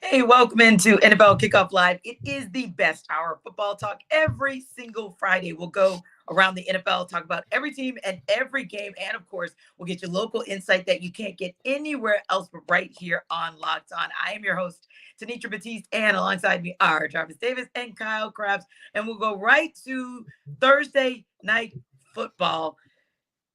Hey, welcome into NFL Kickoff Live. It is the best hour of football talk every single Friday. We'll go around the NFL, talk about every team and every game. And of course, we'll get you local insight that you can't get anywhere else but right here on Locked On. I am your host, Tanitra Batiste, and alongside me are Jarvis Davis and Kyle Krabs. And we'll go right to Thursday night football.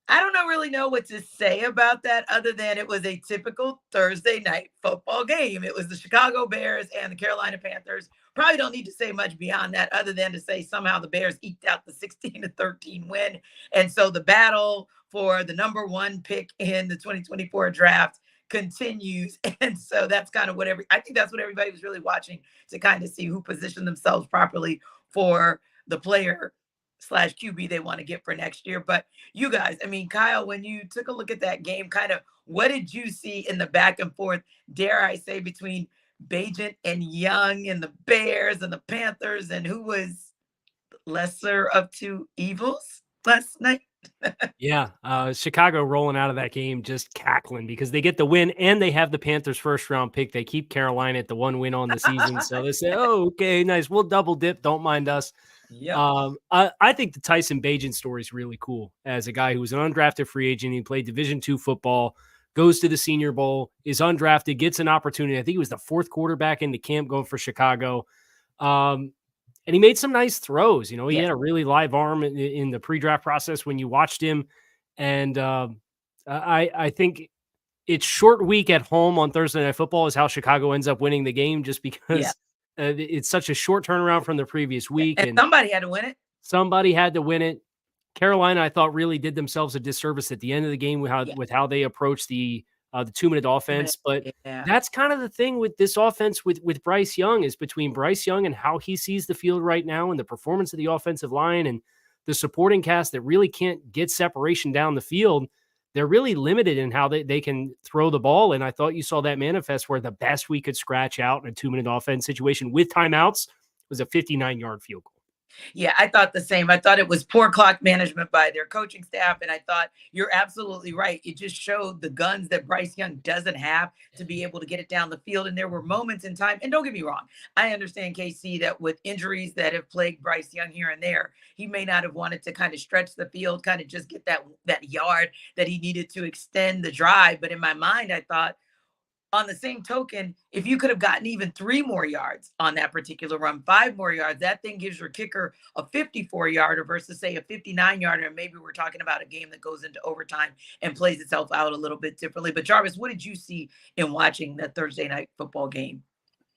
I don't really know what to say about that other than it was a typical Thursday night football game. It was the Chicago Bears and the Carolina Panthers. Probably don't need to say much beyond that other than to say somehow the Bears eked out the 16-13 win. And so the battle for the number one pick in the 2024 draft continues. And so that's kind of I think that's what everybody was really watching to kind of see who positioned themselves properly for the player slash QB they want to get for next year. But you guys, I mean, Kyle, when you took a look at that game, kind of what did you see in the back and forth, dare I say, between Bajent and Young and the Bears and the Panthers, and who was lesser of two evils last night? Yeah, Chicago rolling out of that game just cackling because they get the win and they have the Panthers first round pick. They keep Carolina at the one win on the season. So they say, oh, okay, nice. We'll double dip. Don't mind us. Yeah. I think the Tyson Bagent story is really cool as a guy who was an undrafted free agent. He played Division II football, goes to the Senior Bowl, is undrafted, gets an opportunity. I think he was the fourth quarterback into camp going for Chicago. And he made some nice throws. You know, he had a really live arm in the pre-draft process when you watched him. And I think it's short week at home on Thursday Night Football is how Chicago ends up winning the game just because it's such a short turnaround from the previous week. And somebody had to win it. Somebody had to win it. Carolina, I thought, really did themselves a disservice at the end of the game with how they approached the 2-minute offense. But that's kind of the thing with this offense with Bryce Young is between Bryce Young and how he sees the field right now and the performance of the offensive line and the supporting cast that really can't get separation down the field. They're really limited in how they can throw the ball. And I thought you saw that manifest where the best we could scratch out in a 2-minute offense situation with timeouts was a 59-yard field goal. Yeah, I thought the same. I thought it was poor clock management by their coaching staff. And I thought you're absolutely right. It just showed the guns that Bryce Young doesn't have to be able to get it down the field. And there were moments in time, and don't get me wrong, I understand, KC, that with injuries that have plagued Bryce Young here and there, he may not have wanted to kind of stretch the field, kind of just get that yard that he needed to extend the drive. But in my mind, I thought, on the same token, if you could have gotten even 3 more yards on that particular run, 5 more yards, that thing gives your kicker a 54-yarder versus, say, a 59-yarder. And maybe we're talking about a game that goes into overtime and plays itself out a little bit differently. But Jarvis, what did you see in watching that Thursday night football game?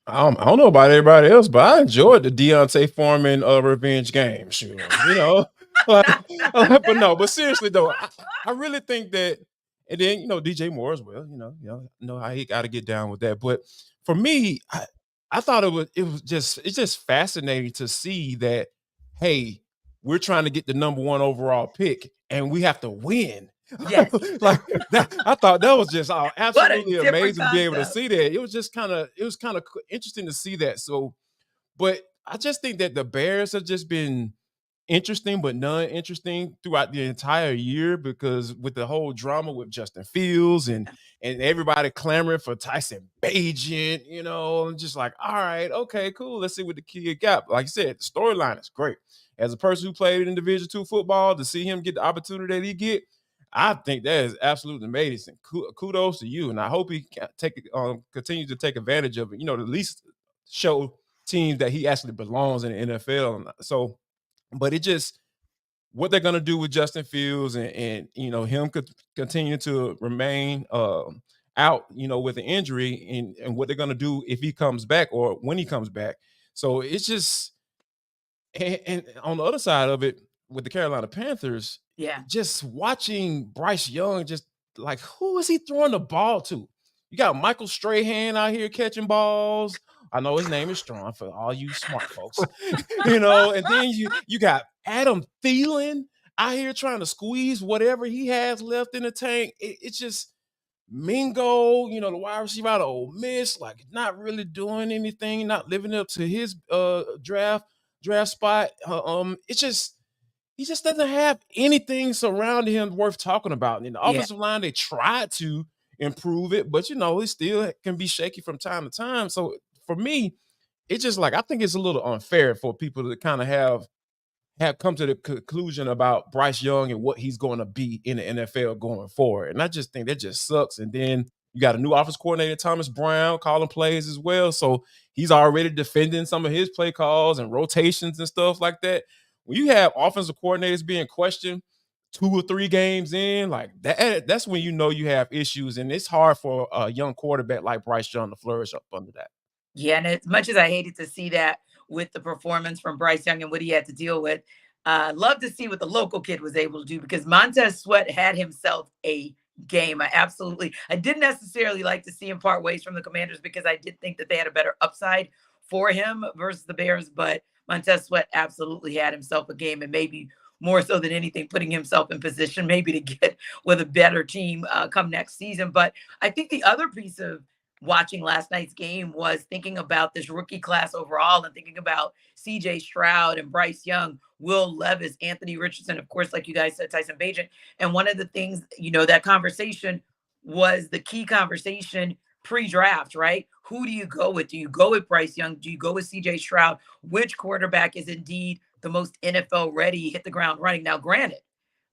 I don't know about everybody else, but I enjoyed the Deontay Foreman revenge game. Sure, you know, but seriously though, I really think that. And then, DJ Moore as well, know how he got to get down with that. But for me, I thought it's just fascinating to see that, hey, we're trying to get the number 1 overall pick and we have to win. Yes. Like that, I thought that was just absolutely amazing to be able to see that. It was kind of interesting to see that. So, but I just think that the Bears have just been interesting but non-interesting throughout the entire year because with the whole drama with Justin Fields and everybody clamoring for Tyson Bagent, I'm just like, all right, okay, cool. Let's see what the kid got. Like I said, the storyline is great. As a person who played in Division II football, to see him get the opportunity that he get, I think that is absolutely amazing. Kudos to you, and I hope he continues to take advantage of it. At least show teams that he actually belongs in the NFL. So. But it just what they're going to do with Justin Fields and him could continue to remain out, with an injury and what they're going to do if he comes back or when he comes back. So it's just and on the other side of it with the Carolina Panthers, just watching Bryce Young, just like who is he throwing the ball to? You got Michael Strahan out here catching balls. I know his name is Strong for all you smart folks, and then you got Adam Thielen out here trying to squeeze whatever he has left in the tank. It's just Mingo, the wide receiver out of Ole Miss, like not really doing anything, not living up to his draft spot. It's just he just doesn't have anything surrounding him worth talking about. And in the offensive line, they tried to improve it, but it still can be shaky from time to time. So for me, it's just like I think it's a little unfair for people to kind of have come to the conclusion about Bryce Young and what he's going to be in the NFL going forward. And I just think that just sucks. And then you got a new offense coordinator, Thomas Brown, calling plays as well. So he's already defending some of his play calls and rotations and stuff like that. When you have offensive coordinators being questioned 2 or 3 games in, like that's when you know you have issues. And it's hard for a young quarterback like Bryce Young to flourish up under that. Yeah, and as much as I hated to see that with the performance from Bryce Young and what he had to deal with, love to see what the local kid was able to do because Montez Sweat had himself a game. I didn't necessarily like to see him part ways from the Commanders because I did think that they had a better upside for him versus the Bears, but Montez Sweat absolutely had himself a game and maybe more so than anything, putting himself in position maybe to get with a better team come next season. But I think the other piece of watching last night's game was thinking about this rookie class overall and thinking about CJ Stroud and Bryce Young, Will Levis, Anthony Richardson, of course, like you guys said, Tyson Bagent. And one of the things, that conversation was the key conversation pre-draft, right? Who do you go with? Do you go with Bryce Young? Do you go with CJ Stroud? Which quarterback is indeed the most NFL ready, hit the ground running? Now, granted,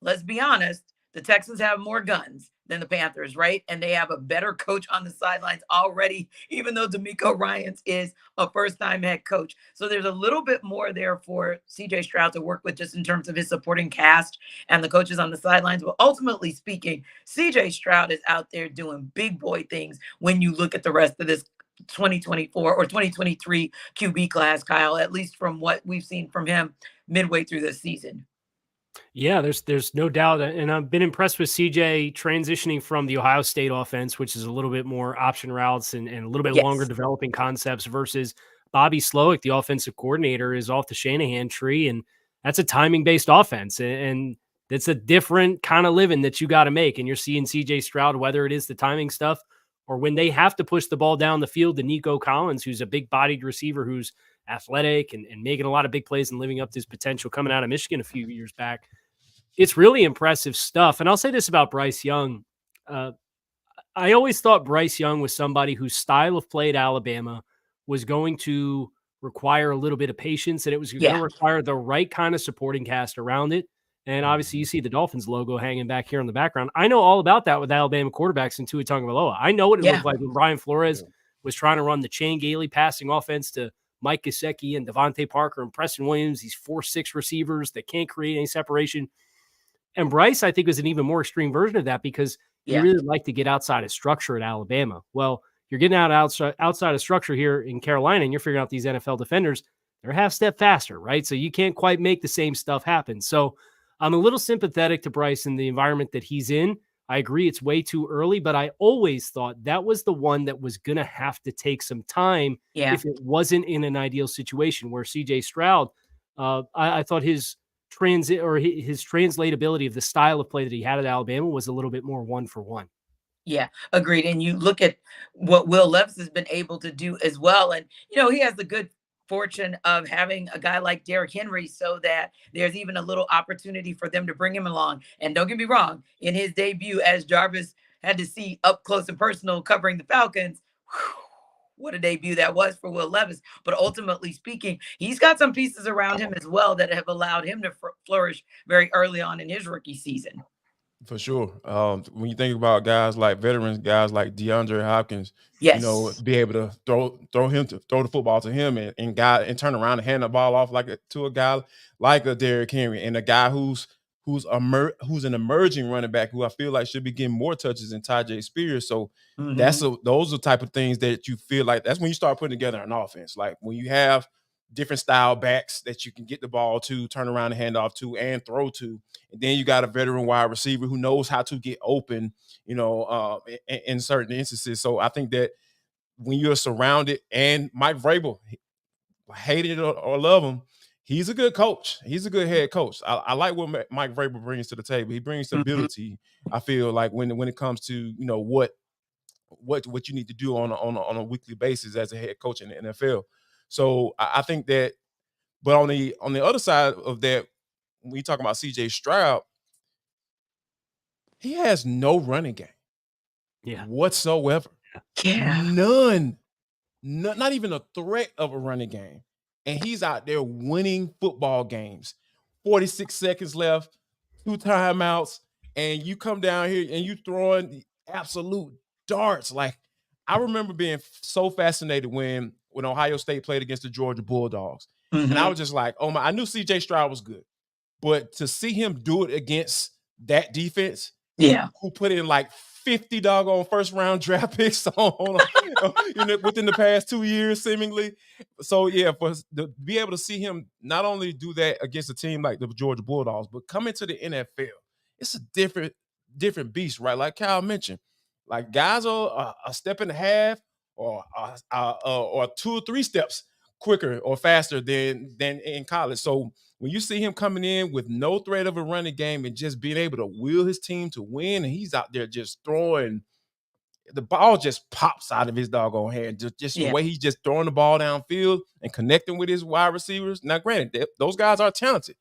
let's be honest, the Texans have more guns than the Panthers, right? And they have a better coach on the sidelines already, even though DeMeco Ryans is a first-time head coach. So there's a little bit more there for CJ Stroud to work with just in terms of his supporting cast and the coaches on the sidelines. But ultimately speaking, CJ Stroud is out there doing big boy things when you look at the rest of this 2024 or 2023 QB class, Kyle, at least from what we've seen from him midway through this season. Yeah, there's no doubt. And I've been impressed with CJ transitioning from the Ohio State offense, which is a little bit more option routes and a little bit longer developing concepts versus Bobby Slowick, the offensive coordinator, is off the Shanahan tree. And that's a timing-based offense. And it's a different kind of living that you got to make. And you're seeing CJ Stroud, whether it is the timing stuff or when they have to push the ball down the field to Nico Collins, who's a big-bodied receiver who's athletic and making a lot of big plays and living up to his potential coming out of Michigan a few years back. It's really impressive stuff. And I'll say this about Bryce Young. I always thought Bryce Young was somebody whose style of play at Alabama was going to require a little bit of patience, and it was going to require the right kind of supporting cast around it. And obviously you see the Dolphins logo hanging back here in the background. I know all about that with Alabama quarterbacks and Tua Tagovailoa. I know what it looked like when Brian Flores was trying to run the Chan Gailey passing offense to Mike Gesicki and Devontae Parker and Preston Williams, these 4-6 receivers that can't create any separation. And Bryce, I think, was an even more extreme version of that because he really liked to get outside of structure at Alabama. Well, you're getting outside of structure here in Carolina, and you're figuring out these NFL defenders, they're a half step faster, right? So you can't quite make the same stuff happen. So I'm a little sympathetic to Bryce in the environment that he's in. I agree it's way too early, but I always thought that was the one that was going to have to take some time if it wasn't in an ideal situation where CJ Stroud, I thought his translatability of the style of play that he had at Alabama was a little bit more 1-for-1. Yeah, agreed. And you look at what Will Levis has been able to do as well. And, he has the good fortune of having a guy like Derrick Henry so that there's even a little opportunity for them to bring him along. And don't get me wrong, in his debut, as Jarvis had to see up close and personal covering the Falcons, what a debut that was for Will Levis. But ultimately speaking, he's got some pieces around him as well that have allowed him to flourish very early on in his rookie season. For sure. When you think about guys like veterans, guys like DeAndre Hopkins, be able to throw the football to him and turn around and hand the ball off to a guy like a Derrick Henry, and a guy who's an emerging running back who I feel like should be getting more touches than Tyjae Spears. So those are the type of things that you feel like that's when you start putting together an offense. Like when you have different style backs that you can get the ball to, turn around and hand off to, and throw to. And then you got a veteran wide receiver who knows how to get open, in certain instances. So I think that when you're surrounded, and Mike Vrabel, hate it or love him, he's a good coach. He's a good head coach. I like what Mike Vrabel brings to the table. He brings stability. I feel like when it comes to, what you need to do on a weekly basis as a head coach in the NFL. So I think that, but on the other side of that, when you talk about CJ Stroud, he has no running game whatsoever. Yeah. None. not even a threat of a running game. And he's out there winning football games. 46 seconds left, 2 timeouts, and you come down here and you throwing absolute darts. Like, I remember being so fascinated when Ohio State played against the Georgia Bulldogs. And I was just like, oh my, I knew CJ Stroud was good. But to see him do it against that defense, who put in like 50 doggone first round draft picks within the past 2 years, seemingly. So yeah, to be able to see him not only do that against a team like the Georgia Bulldogs, but come into the NFL, it's a different beast, right? Like Kyle mentioned, like guys are a step and a half or 2 or 3 steps quicker or faster than in college. So when you see him coming in with no threat of a running game and just being able to will his team to win, and he's out there just throwing, the ball just pops out of his doggone hand. Just the way he's just throwing the ball downfield and connecting with his wide receivers. Now, granted, those guys are talented,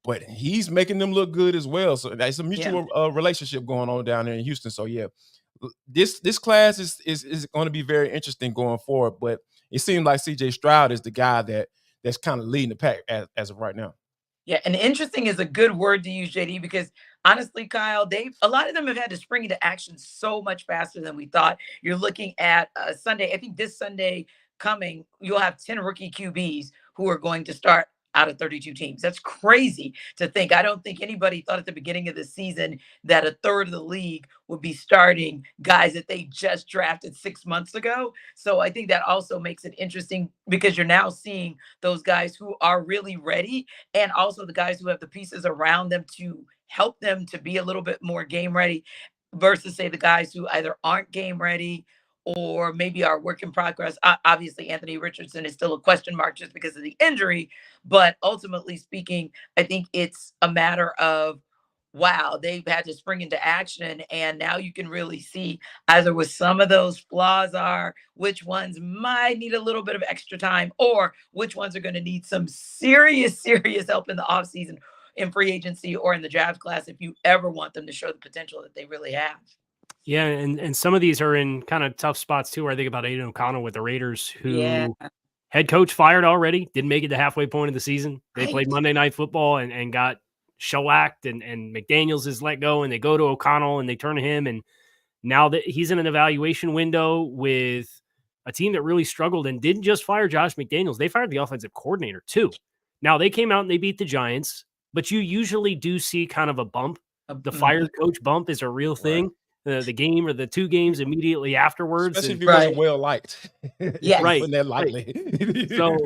but he's making them look good as well. So that's a mutual relationship going on down there in Houston. So yeah, this class is going to be very interesting going forward. But it seems like CJ Stroud is the guy that's kind of leading the pack as of right now. Yeah, and interesting is a good word to use, JD, because honestly, Kyle, a lot of them have had to spring into action so much faster than we thought. You're looking at Sunday. I think this Sunday coming, you'll have 10 rookie QBs who are going to start out of 32 teams. That's crazy to think. I don't think anybody thought at the beginning of the season that a third of the league would be starting guys that they just drafted 6 months ago. So I think that also makes it interesting because you're now seeing those guys who are really ready and also the guys who have the pieces around them to help them to be a little bit more game ready versus say the guys who either aren't game ready or maybe are work in progress. Obviously, Anthony Richardson is still a question mark just because of the injury. But ultimately speaking, I think it's a matter of, wow, they've had to spring into action. And now you can really see either what some of those flaws are, which ones might need a little bit of extra time, or which ones are going to need some serious help in the offseason, in free agency, or in the draft class if you ever want them to show the potential that they really have. Yeah, and some of these are in kind of tough spots too, where I think about Aiden O'Connell with the Raiders, who head coach fired already, didn't make it the halfway point of the season. They played Monday Night Football and got shellacked, and McDaniels is let go, and they go to O'Connell and they turn to him. And now that he's in an evaluation window with a team that really struggled and didn't just fire Josh McDaniels, they fired the offensive coordinator too. Now they came out and they beat the Giants, but you usually do see kind of a bump. The fired coach bump is a real thing. Right. The game or the 2 games immediately afterwards. Especially if he wasn't well liked. Yeah, right. Putting that lightly. Right. So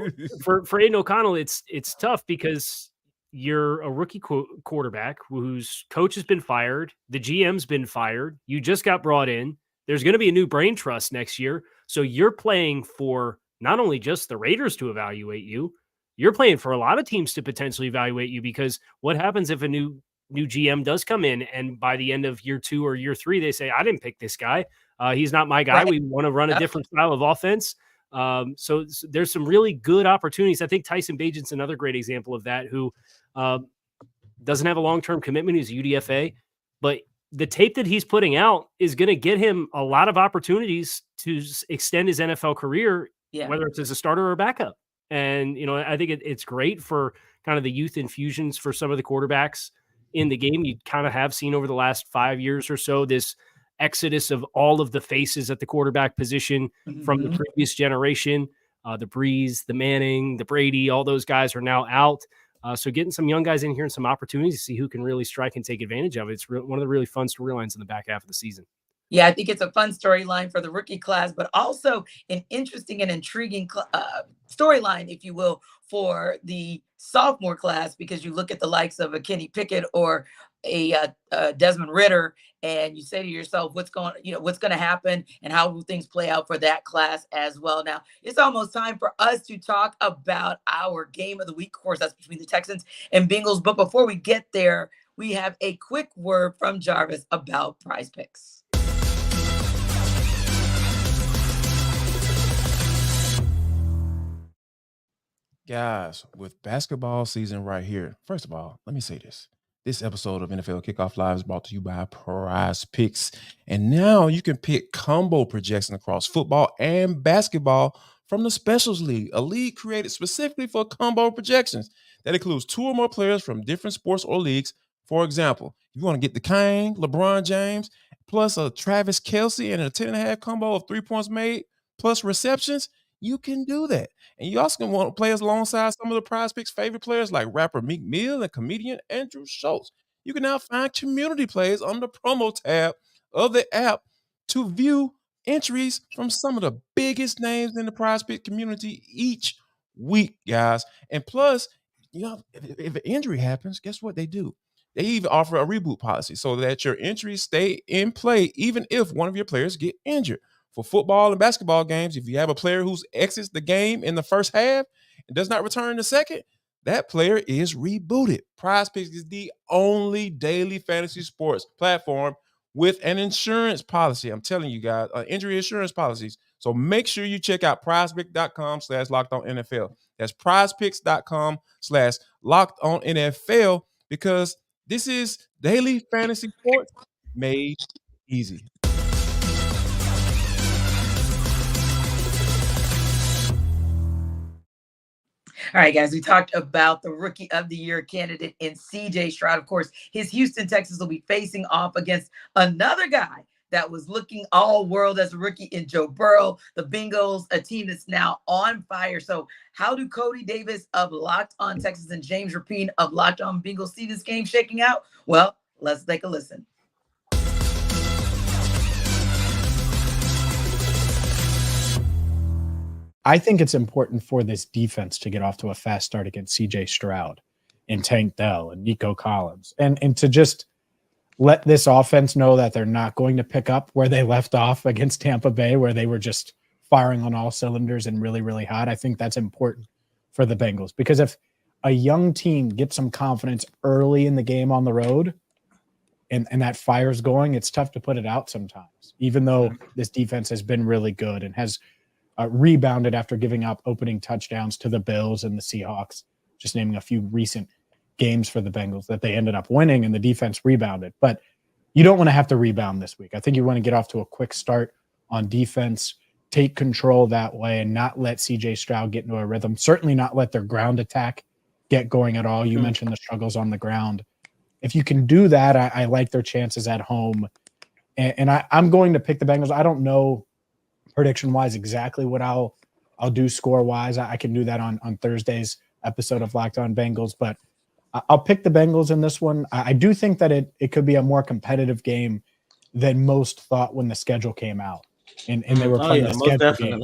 for Aiden O'Connell, it's tough because you're a rookie quarterback whose coach has been fired. The GM's been fired. You just got brought in. There's going to be a new brain trust next year. So you're playing for not only just the Raiders to evaluate you, you're playing for a lot of teams to potentially evaluate you, because what happens if a new GM does come in and by the end of year 2 or year 3, they say, I didn't pick this guy. He's not my guy. Right. We want to run a different style of offense. So there's some really good opportunities. I think Tyson Bagent's another great example of that, who doesn't have a long-term commitment. He's a UDFA, but the tape that he's putting out is going to get him a lot of opportunities to extend his NFL career, whether it's as a starter or a backup. And, I think it's great for kind of the youth infusions for some of the quarterbacks in the game. You kind of have seen over the last 5 years or so this exodus of all of the faces at the quarterback position from the previous generation. The Breeze, the Manning, the Brady, all those guys are now out. So getting some young guys in here and some opportunities to see who can really strike and take advantage of it. It's one of the really fun storylines in the back half of the season. Yeah, I think it's a fun storyline for the rookie class, but also an interesting and intriguing storyline, if you will, for the sophomore class, because you look at the likes of a Kenny Pickett or a Desmond Ridder, and you say to yourself, what's going to happen and how will things play out for that class as well. Now, it's almost time for us to talk about our game of the week. Of course, that's between the Texans and Bengals. But before we get there, we have a quick word from Jarvis about Prize Picks. Guys, with basketball season right here, first of all, let me say this. This episode of NFL Kickoff Live is brought to you by Prize Picks. And now you can pick combo projections across football and basketball from the Specials League, a league created specifically for combo projections that includes 2 or more players from different sports or leagues. For example, if you want to get the Kane, LeBron James, plus a Travis Kelce and a 10.5 combo of 3 points made plus receptions, you can do that. And you also can want players alongside some of the Prize Picks favorite players like rapper Meek Mill and comedian Andrew Schultz. You can now find community plays on the promo tab of the app to view entries from some of the biggest names in the Prize Pick community each week, guys. And plus, if an injury happens, guess what they do? They even offer a reboot policy so that your entries stay in play even if one of your players get injured. For football and basketball games, if you have a player who exits the game in the first half and does not return in the second, that player is rebooted. Prize Picks is the only daily fantasy sports platform with an insurance policy. I'm telling you guys, injury insurance policies. So make sure you check out prizepicks.com/lockedonnfl. That's prizepicks.com/lockedonnfl because this is daily fantasy sports made easy. All right, guys, we talked about the Rookie of the Year candidate in CJ Stroud. Of course, his Houston Texans will be facing off against another guy that was looking all world as a rookie in Joe Burrow, the Bengals, a team that's now on fire. So how do Cody Davis of Locked On Texans and James Rapine of Locked On Bengals see this game shaking out? Well, let's take a listen. I think it's important for this defense to get off to a fast start against CJ Stroud and Tank Dell and Nico Collins and to just let this offense know that they're not going to pick up where they left off against Tampa Bay, where they were just firing on all cylinders and really, really hot. I think that's important for the Bengals because if a young team gets some confidence early in the game on the road and that fire's going, it's tough to put it out sometimes, even though this defense has been really good and has rebounded after giving up opening touchdowns to the Bills and the Seahawks, just naming a few recent games for the Bengals that they ended up winning and the defense rebounded. But you don't want to have to rebound this week. I think you want to get off to a quick start on defense, take control that way and not let CJ Stroud get into a rhythm. Certainly not let their ground attack get going at all. You mentioned the struggles on the ground. If you can do that, I like their chances at home. And I'm going to pick the Bengals. I don't know prediction-wise exactly what I'll do score-wise. I can do that on Thursday's episode of Locked On Bengals, but I'll pick the Bengals in this one. I do think that it could be a more competitive game than most thought when the schedule came out and they were playing the schedule game.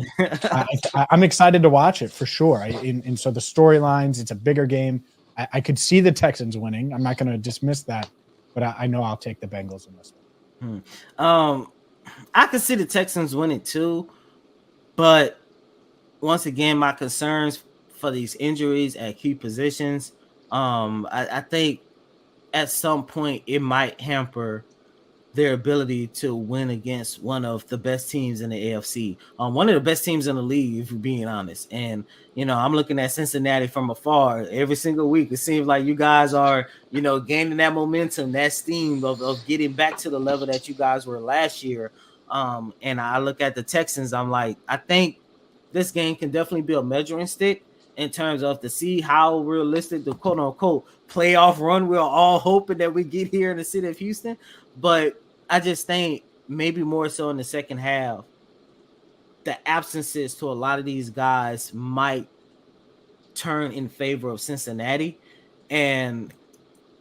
I'm excited to watch it for sure. And so the storylines, it's a bigger game. I could see the Texans winning. I'm not going to dismiss that, but I know I'll take the Bengals in this one. I could see the Texans winning too, but once again, my concerns for these injuries at key positions, I think at some point it might hamper their ability to win against one of the best teams in the AFC, one of the best teams in the league, if you're being honest. And, I'm looking at Cincinnati from afar every single week. It seems like you guys are, gaining that momentum, that steam of getting back to the level that you guys were last year. And I look at the Texans, I'm like, I think this game can definitely be a measuring stick in terms of to see how realistic the quote unquote playoff run we're all hoping that we get here in the city of Houston. But I just think maybe more so in the second half, the absences to a lot of these guys might turn in favor of Cincinnati. And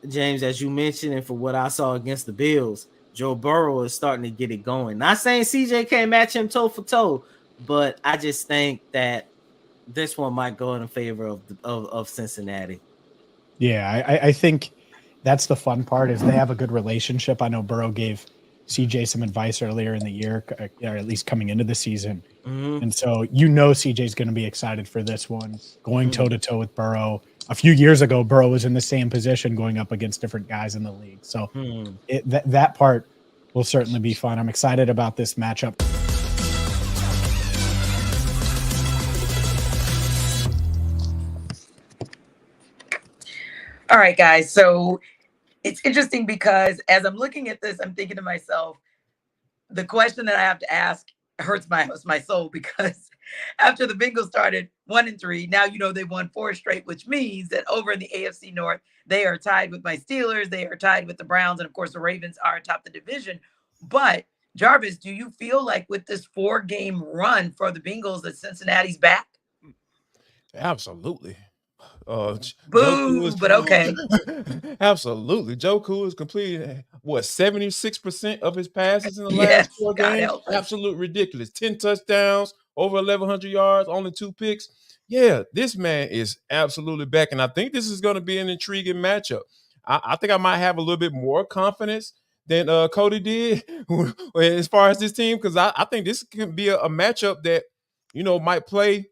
James, as you mentioned, and for what I saw against the Bills, Joe Burrow is starting to get it going. Not saying CJ can't match him toe for toe, but I just think that this one might go in favor of Cincinnati. Yeah, I think that's the fun part is they have a good relationship. I know Burrow gave CJ some advice earlier in the year, or at least coming into the season. Mm-hmm. And so CJ's going to be excited for this one, going toe-to-toe with Burrow. A few years ago, Burrow was in the same position going up against different guys in the league. So that part will certainly be fun. I'm excited about this matchup. All right, guys. So it's interesting because as I'm looking at this, I'm thinking to myself, the question that I have to ask hurts my soul because after the Bengals started 1-3, now they won 4 straight, which means that over in the AFC North, they are tied with my Steelers, they are tied with the Browns, and of course the Ravens are atop the division. But Jarvis, do you feel like with this 4-game run for the Bengals that Cincinnati's back? Absolutely. Boo, but okay. Absolutely. Joku has completed 76% of his passes in the last 4 games. Absolute ridiculous. 10 touchdowns, over 1,100 yards, only 2 picks. Yeah, this man is absolutely back, and I think this is going to be an intriguing matchup. I think I might have a little bit more confidence than Cody did as far as this team, because I think this can be a matchup that might play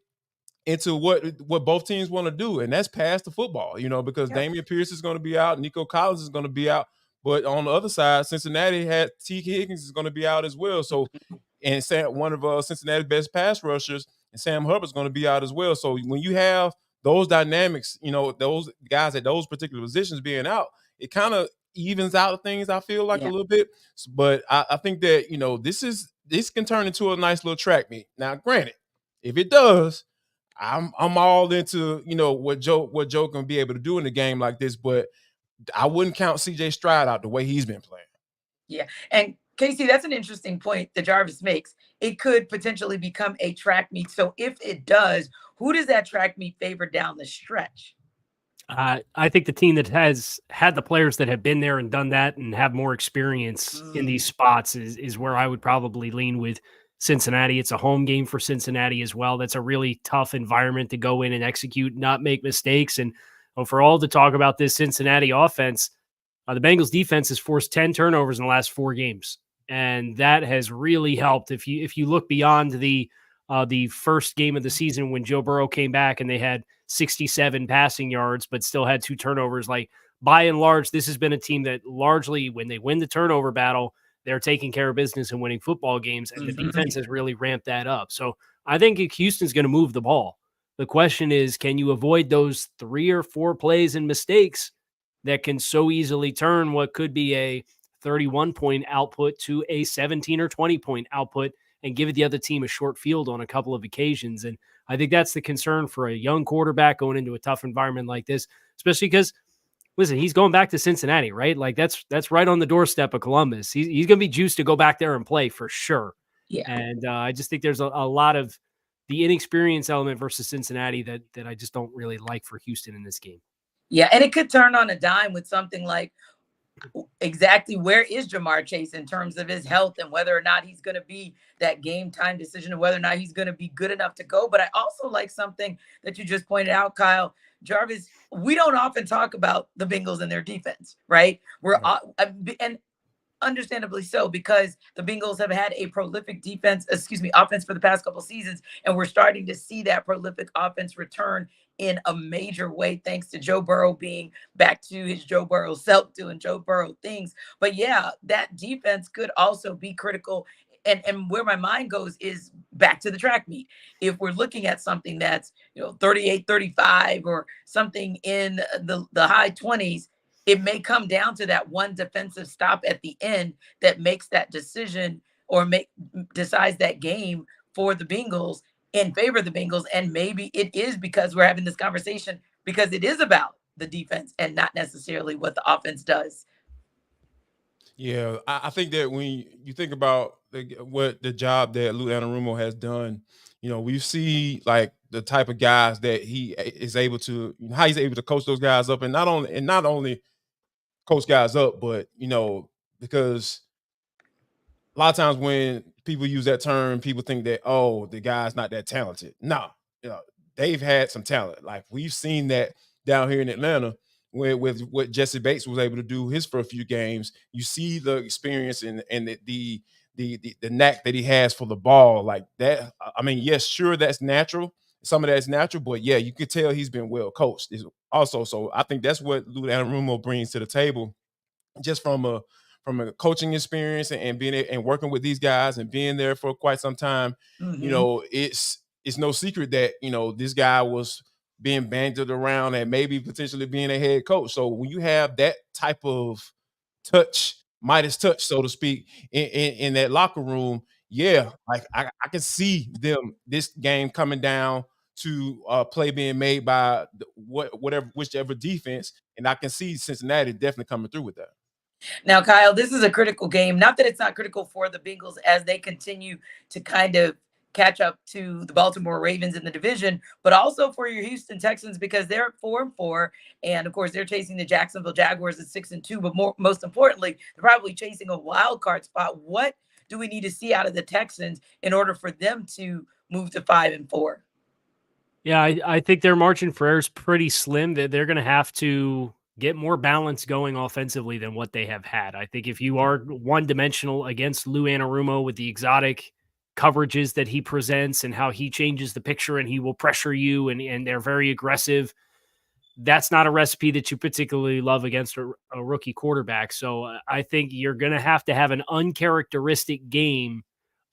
into what both teams want to do, and that's pass the football, because Dameon Pierce is going to be out, Nico Collins is going to be out, but on the other side, Cincinnati had T. Higgins is going to be out as well. So, and one of Cincinnati's best pass rushers, and Sam Hubbard's going to be out as well. So when you have those dynamics, those guys at those particular positions being out, it kind of evens out things, I feel like a little bit. But I think that this can turn into a nice little track meet. Now, granted, if it does, I'm all into what Joe can be able to do in a game like this, but I wouldn't count CJ Stroud out the way he's been playing. Yeah, and Casey, that's an interesting point that Jarvis makes. It could potentially become a track meet. So if it does, who does that track meet favor down the stretch? I think the team that has had the players that have been there and done that and have more experience in these spots is where I would probably lean with Cincinnati. It's a home game for Cincinnati as well. That's a really tough environment to go in and execute, not make mistakes. And for all the talk about this Cincinnati offense, the Bengals defense has forced 10 turnovers in the last 4 games. And that has really helped. If you look beyond the first game of the season when Joe Burrow came back and they had 67 passing yards, but still had 2 turnovers, like by and large, this has been a team that largely when they win the turnover battle, they're taking care of business and winning football games, and the defense has really ramped that up. So I think Houston's going to move the ball. The question is, can you avoid those 3 or 4 plays and mistakes that can so easily turn what could be a 31-point output to a 17 or 20-point output and give the other team a short field on a couple of occasions? And I think that's the concern for a young quarterback going into a tough environment like this, especially because, listen, he's going back to Cincinnati, right? Like that's right on the doorstep of Columbus. He's going to be juiced to go back there and play for sure. Yeah. And I just think there's a lot of the inexperience element versus Cincinnati that I just don't really like for Houston in this game. Yeah, and it could turn on a dime with something like exactly where is Jamar Chase in terms of his health and whether or not he's going to be that game time decision and whether or not he's going to be good enough to go. But I also like something that you just pointed out, Kyle. Jarvis, we don't often talk about the Bengals and their defense, right? And understandably so, because the Bengals have had a prolific offense for the past couple seasons, and we're starting to see that prolific offense return in a major way, thanks to Joe Burrow being back to his Joe Burrow self, doing Joe Burrow things. But yeah, that defense could also be critical. And where my mind goes is back to the track meet. If we're looking at something that's 38-35 or something in the high 20s, it may come down to that one defensive stop at the end that makes that decision or decides that game for the Bengals in favor of the Bengals. And maybe it is because we're having this conversation because it is about the defense and not necessarily what the offense does. Yeah, I think that when you think about what the job that Lou Anarumo has done, we see like the type of guys that he is able to, how he's able to coach those guys up, and not only coach guys up, but because a lot of times when people use that term, people think that, oh, the guy's not that talented. No, they've had some talent. Like we've seen that down here in Atlanta with what Jesse Bates was able to do his first few games. You see the experience and the knack that he has for the ball like that. I mean, yes, sure, that's natural. Some of that's natural, but yeah, you could tell he's been well coached also. So I think that's what Lou Anarumo brings to the table, just from a coaching experience and being and working with these guys and being there for quite some time. It's no secret that this guy was being bandied around and maybe potentially being a head coach. So when you have that type of Midas touch, so to speak, in that locker room, yeah, like I can see them this game coming down to play being made by whichever defense, and I can see Cincinnati definitely coming through with that. Now, Kyle, this is a critical game. Not that it's not critical for the Bengals as they continue to kind of catch up to the Baltimore Ravens in the division, but also for your Houston Texans because they're 4-4, and of course they're chasing the Jacksonville Jaguars at 6-2. But most importantly, they're probably chasing a wild card spot. What do we need to see out of the Texans in order for them to move to 5-4? Yeah, I think their margin for error is pretty slim. That they're going to have to get more balance going offensively than what they have had. I think if you are one-dimensional against Lou Anarumo with the exotic coverages that he presents and how he changes the picture and he will pressure you and they're very aggressive, that's not a recipe that you particularly love against a rookie quarterback. So I think you're going to have an uncharacteristic game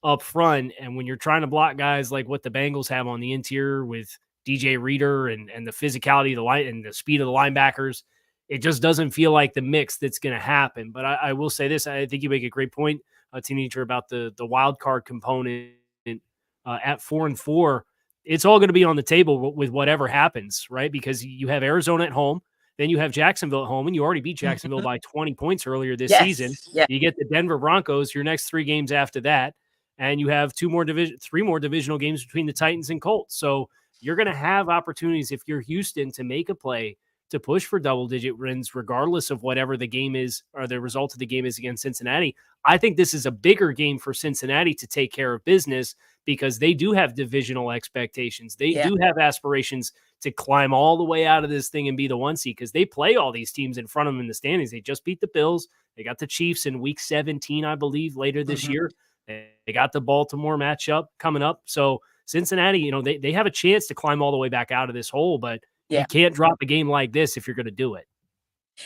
up front. And when you're trying to block guys like what the Bengals have on the interior with DJ Reader and the physicality of the line and the speed of the linebackers, it just doesn't feel like the mix that's going to happen. But I will say this, I think you make a great point, Teenager, about the wild card component at 4-4. It's all going to be on the table with whatever happens, right? Because you have Arizona at home, then you have Jacksonville at home, and you already beat Jacksonville by 20 points earlier this season. Yeah. You get the Denver Broncos, your next 3 games after that, and you have 3 more divisional games between the Titans and Colts. So you're going to have opportunities if you're Houston to make a play to push for double-digit wins, regardless of whatever the game is or the result of the game is against Cincinnati. I think this is a bigger game for Cincinnati to take care of business because they do have divisional expectations. They do have aspirations to climb all the way out of this thing and be the 1 seed because they play all these teams in front of them in the standings. They just beat the Bills. They got the Chiefs in week 17, I believe, later this year. They got the Baltimore matchup coming up. So Cincinnati, they have a chance to climb all the way back out of this hole, but you can't drop a game like this if you're going to do it.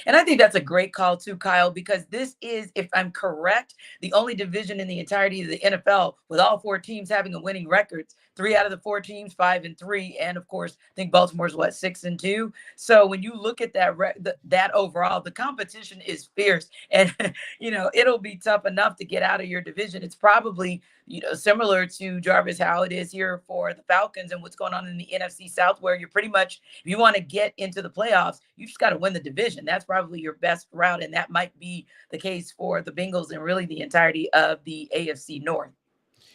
And I think that's a great call too, Kyle, because this is, if I'm correct, the only division in the entirety of the NFL with all 4 teams having a winning record. 3 out of the 4 teams, 5-3. And of course, I think Baltimore's 6-2. So when you look at that overall, the competition is fierce and, it'll be tough enough to get out of your division. It's probably, similar to Jarvis, how it is here for the Falcons and what's going on in the NFC South, where you're pretty much, if you want to get into the playoffs, you just got to win the division. That's probably your best route. And that might be the case for the Bengals and really the entirety of the AFC North.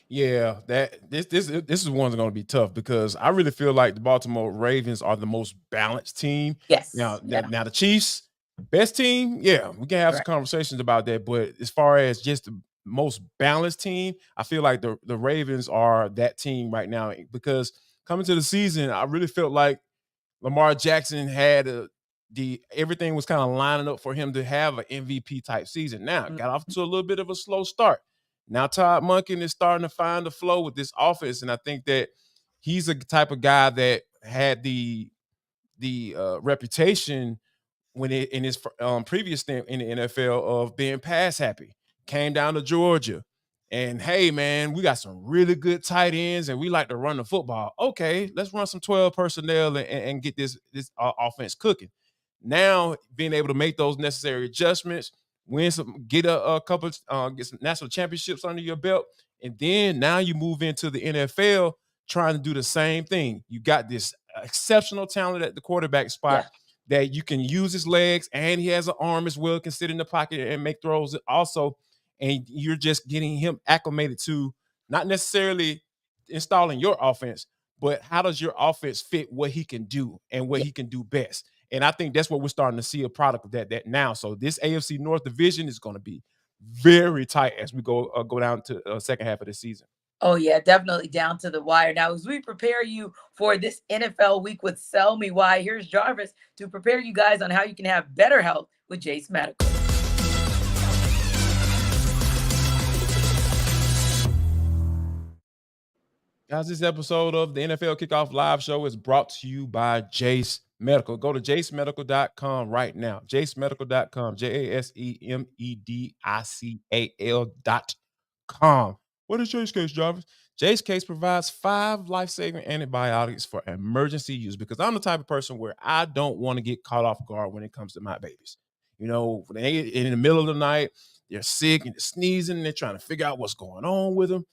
Yeah, this is one's going to be tough because I really feel like the Baltimore Ravens are the most balanced team. Yes. Now the Chiefs, best team. Yeah, we can have some conversations about that. But as far as just the most balanced team, I feel like the Ravens are that team right now because coming to the season, I really felt like Lamar Jackson had everything was kind of lining up for him to have an MVP type season. Now got off to a little bit of a slow start. Now Todd Monken is starting to find the flow with this offense, and I think that he's a type of guy that had the reputation in his previous stint in the NFL of being pass happy. Came down to Georgia, and hey man, we got some really good tight ends, and we like to run the football. Okay, let's run some 12 personnel and get this offense cooking. Now being able to make those necessary adjustments. Get a couple, get some national championships under your belt, and then now you move into the NFL trying to do the same thing. You got this exceptional talent at the quarterback spot that you can use his legs, and he has an arm as well, can sit in the pocket and make throws also, and you're just getting him acclimated to not necessarily installing your offense, but how does your offense fit what he can do and what he can do best. And I think that's what we're starting to see a product of that now. So this AFC North division is going to be very tight as we go down to the second half of the season. Oh, yeah, definitely down to the wire. Now, as we prepare you for this NFL week with Sell Me Why, here's Jarvis to prepare you guys on how you can have better health with Jace Medical. Guys, this episode of the NFL Kickoff Live Show is brought to you by Jace Medical. Go to jacemedical.com right now. jacemedical.com, JASEMEDICAL.com. What is Jace Case, Jarvis? Jace Case provides 5 life-saving antibiotics for emergency use because I'm the type of person where I don't want to get caught off guard when it comes to my babies. In the middle of the night, they're sick and they're sneezing and they're trying to figure out what's going on with them.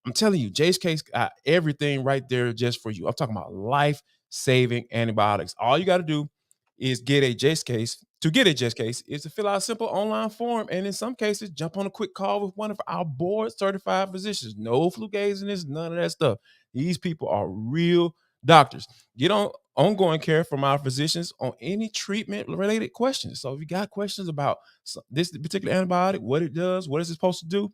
I'm telling you, Jace Case got everything right there just for you. I'm talking about life-saving antibiotics. All you got to do is get a Jace Case. To get a Jace Case is to fill out a simple online form, and in some cases, jump on a quick call with one of our board-certified physicians. No flugazing, none of that stuff. These people are real doctors. Get on ongoing care from our physicians on any treatment-related questions. So if you got questions about this particular antibiotic, what it does, what is it supposed to do,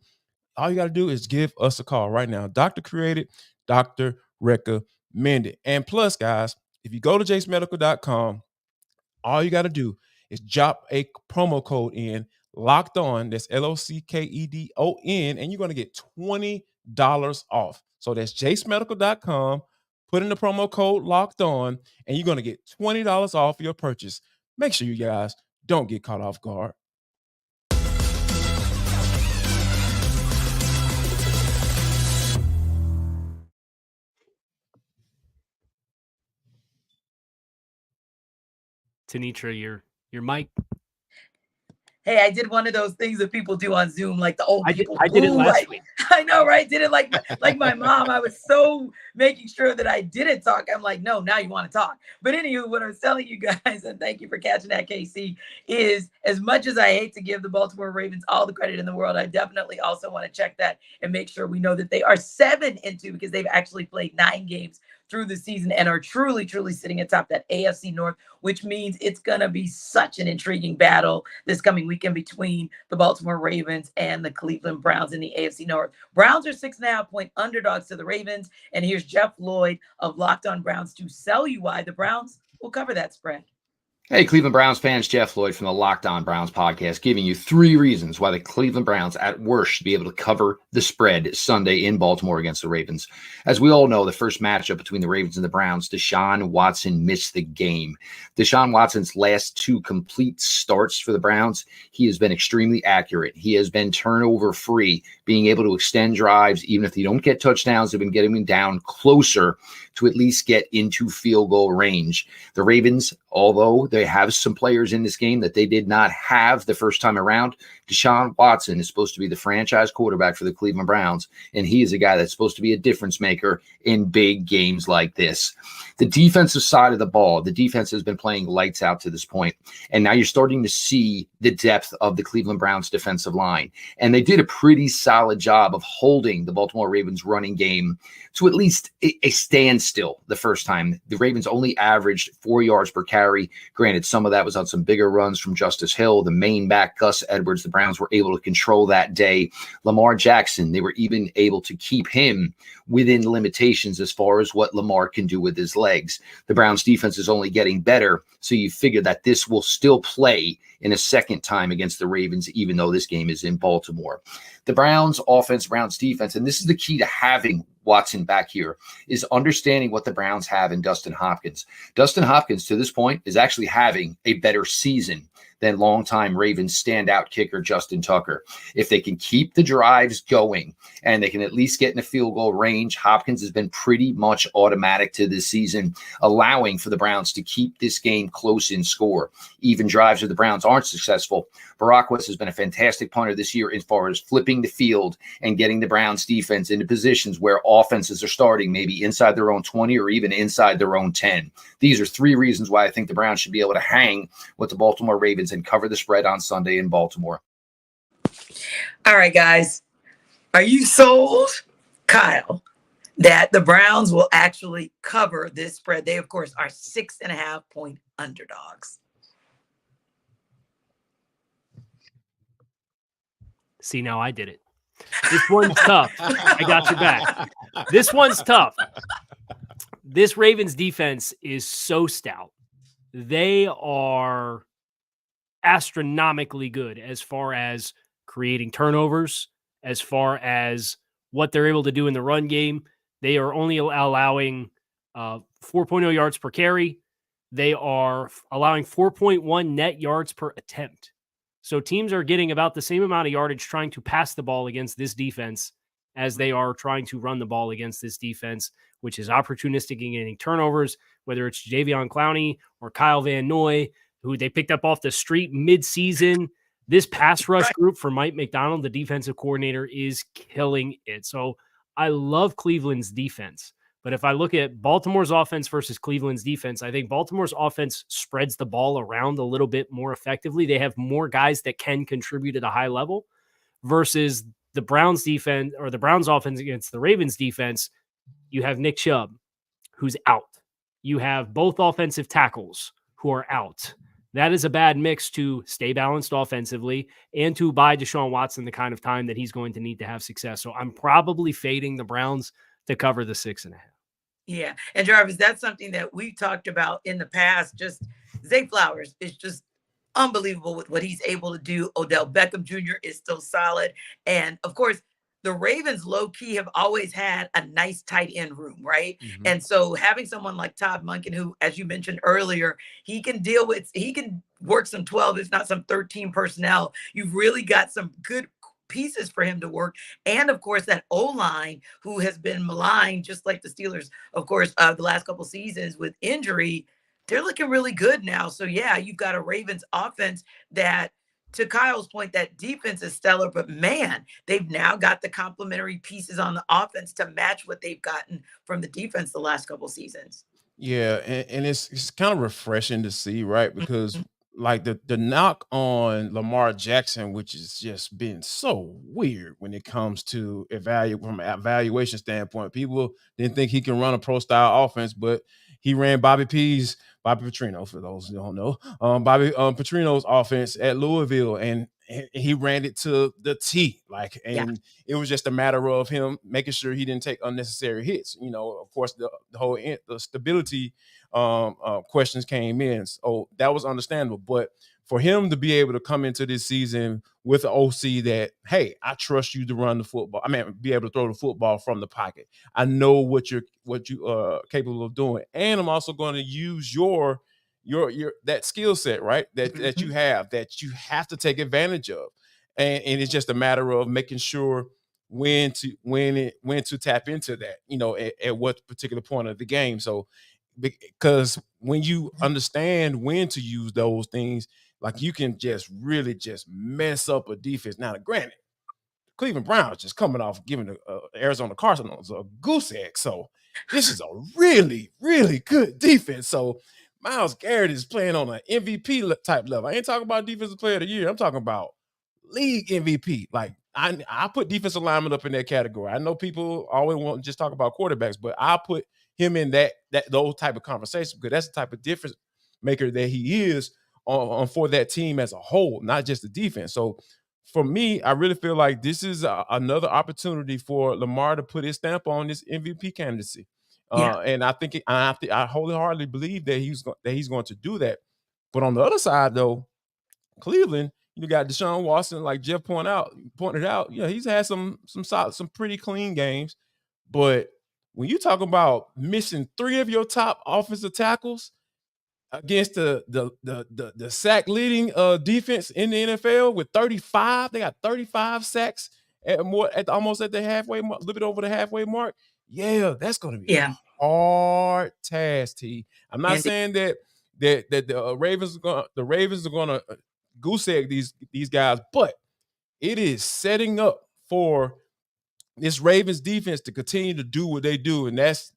all you got to do is give us a call right now. Doctor created, doctor recommended. And plus, guys, if you go to jacemedical.com, all you got to do is drop a promo code in, locked on. That's LOCKEDON, and you're going to get $20 off. So that's jacemedical.com. Put in the promo code locked on, and you're going to get $20 off your purchase. Make sure you guys don't get caught off guard. Tanitra, your mic. Hey, I did one of those things that people do on Zoom, like the old people. I did it last week. I know, right? Did it like my mom. I was so making sure that I didn't talk. I'm like, no, now you want to talk. But anywho, what I was telling you guys, and thank you for catching that, KC, is as much as I hate to give the Baltimore Ravens all the credit in the world, I definitely also want to check that and make sure we know that they are 7-2 because they've actually played 9 games through the season and are truly, truly sitting atop that AFC North, which means it's going to be such an intriguing battle this coming weekend between the Baltimore Ravens and the Cleveland Browns in the AFC North. Browns are 6.5-point underdogs to the Ravens. And here's Jeff Lloyd of Locked On Browns to sell you why the Browns will cover that spread. Hey, Cleveland Browns fans, Jeff Lloyd from the Locked On Browns podcast, giving you 3 reasons why the Cleveland Browns at worst should be able to cover the spread Sunday in Baltimore against the Ravens. As we all know, the first matchup between the Ravens and the Browns, Deshaun Watson missed the game. Deshaun Watson's last 2 complete starts for the Browns, he has been extremely accurate. He has been turnover-free, being able to extend drives, even if they don't get touchdowns, they've been getting them down closer to at least get into field goal range. The Ravens, although they have some players in this game that they did not have the first time around, Deshaun Watson is supposed to be the franchise quarterback for the Cleveland Browns, and he is a guy that's supposed to be a difference maker in big games like this. The defensive side of the ball, the defense has been playing lights out to this point, and now you're starting to see the depth of the Cleveland Browns defensive line, and they did a pretty solid job of holding the Baltimore Ravens running game to at least a standstill the first time. The Ravens only averaged 4 yards per carry. Granted, some of that was on some bigger runs from Justice Hill, the main back, Gus Edwards. The Browns were able to control that day. Lamar Jackson, they were even able to keep him within limitations as far as what Lamar can do with his legs. The Browns defense is only getting better, so you figure that this will still play in a second time against the Ravens, even though this game is in Baltimore. The Browns offense, Browns defense, and this is the key to having Watson back here, is understanding what the Browns have in Dustin Hopkins. Dustin Hopkins, to this point, is actually having a better season than longtime Ravens standout kicker Justin Tucker. If they can keep the drives going and they can at least get in a field goal range, Hopkins has been pretty much automatic to this season, allowing for the Browns to keep this game close in score. Even drives where the Browns aren't successful, Barack West has been a fantastic punter this year as far as flipping the field and getting the Browns defense into positions where offenses are starting maybe inside their own 20 or even inside their own 10. These are 3 reasons why I think the Browns should be able to hang with the Baltimore Ravens and cover the spread on Sunday in Baltimore. All right, guys. Are you sold, Kyle, that the Browns will actually cover this spread? They, of course, are 6.5-point underdogs. See, now I did it. This one's tough. I got your back. This one's tough. This Ravens defense is so stout. They are astronomically good as far as creating turnovers, as far as what they're able to do in the run game. They are only allowing 4.0 yards per carry. They are allowing 4.1 net yards per attempt. So teams are getting about the same amount of yardage trying to pass the ball against this defense as they are trying to run the ball against this defense, which is opportunistic in getting turnovers, whether it's Jadeveon Clowney or Kyle Van Noy, who they picked up off the street mid-season. This pass rush group for Mike McDonald, the defensive coordinator, is killing it. So I love Cleveland's defense. But if I look at Baltimore's offense versus Cleveland's defense, I think Baltimore's offense spreads the ball around a little bit more effectively. They have more guys that can contribute at a high level versus the Browns defense or the Browns offense against the Ravens defense. You have Nick Chubb, who's out. You have both offensive tackles who are out. That is a bad mix to stay balanced offensively and to buy Deshaun Watson the kind of time that he's going to need to have success. So I'm probably fading the Browns to cover the 6.5. Yeah. And Jarvis, that's something that we've talked about in the past. Just Zay Flowers is just unbelievable with what he's able to do. Odell Beckham Jr. is still solid. And of course, the Ravens low key have always had a nice tight end room, right? Mm-hmm. And so having someone like Todd Monken, who, as you mentioned earlier, he can work some 12, if not some 13 personnel. You've really got some good pieces for him to work. And of course, that O-line, who has been maligned, just like the Steelers, of course, the last couple seasons with injury, they're looking really good now. So yeah, you've got a Ravens offense that, to Kyle's point, that defense is stellar, but man, they've now got the complementary pieces on the offense to match what they've gotten from the defense the last couple seasons. Yeah, and it's kind of refreshing to see, right? Because like the knock on Lamar Jackson, which has just been so weird when it comes to from an evaluation standpoint. People didn't think he can run a pro style offense, but he ran Bobby Petrino, for those who don't know, Bobby Petrino's offense at Louisville, and he ran it to the T. It was just a matter of him making sure he didn't take unnecessary hits. You know, of course, the stability questions came in, so that was understandable. But for him to be able to come into this season with an OC that, hey, I trust you to run the football. I mean, be able to throw the football from the pocket. I know what you are capable of doing, and I'm also going to use your that skill set, right? That you have to take advantage of, and it's just a matter of making sure when to tap into that, you know, at what particular point of the game. So, because when you understand when to use those things, like, you can just really just mess up a defense. Now, granted, Cleveland Browns just coming off giving the Arizona Cardinals a goose egg. So this is a really, really good defense. So Myles Garrett is playing on an MVP type level. I ain't talking about defensive player of the year. I'm talking about league MVP. Like, I put defensive lineman up in that category. I know people always want to just talk about quarterbacks, but I put him in those type of conversations, because that's the type of difference maker that he is on for that team as a whole, not just the defense. So for me, I really feel like this is another opportunity for Lamar to put his stamp on this MVP candidacy. And I think I wholeheartedly believe that he's going to do that. But on the other side, though, Cleveland, you got Deshaun Watson, like Jeff pointed out. You know, he's had some solid, some pretty clean games. But when you talk about missing 3 of your top offensive tackles against the sack leading defense in the NFL with 35, they got 35 sacks almost at the halfway mark, a little bit over the halfway mark. Yeah, that's going to be a hard task, T. I'm not saying that the Ravens are going to goose egg these guys, but it is setting up for this Ravens defense to continue to do what they do, and that's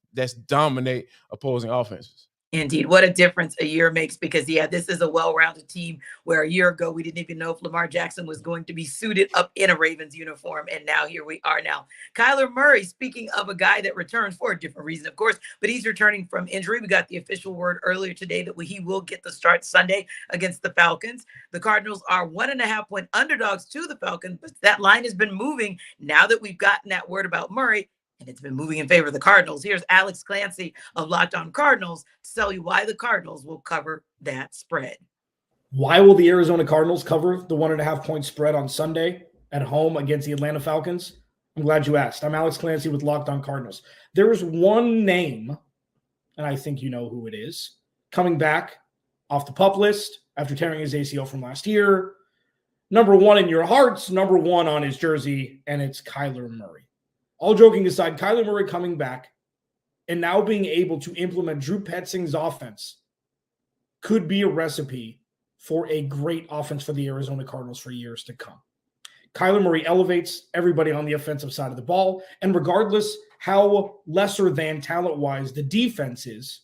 dominate opposing offenses. Indeed. What a difference a year makes, because, this is a well-rounded team where a year ago we didn't even know if Lamar Jackson was going to be suited up in a Ravens uniform. And now here we are now. Kyler Murray, speaking of a guy that returns for a different reason, of course, but he's returning from injury. We got the official word earlier today that he will get the start Sunday against the Falcons. The Cardinals are 1.5-point underdogs to the Falcons, but that line has been moving now that we've gotten that word about Murray. And it's been moving in favor of the Cardinals. Here's Alex Clancy of Locked On Cardinals to tell you why the Cardinals will cover that spread. Why will the Arizona Cardinals cover the 1.5-point spread on Sunday at home against the Atlanta Falcons? I'm glad you asked. I'm Alex Clancy with Locked On Cardinals. There is one name, and I think you know who it is, coming back off the PUP list after tearing his ACL from last year. Number 1 in your hearts, number 1 on his jersey, and it's Kyler Murray. All joking aside, Kyler Murray coming back and now being able to implement Drew Petzing's offense could be a recipe for a great offense for the Arizona Cardinals for years to come. Kyler Murray elevates everybody on the offensive side of the ball. And regardless how lesser than talent-wise the defense is,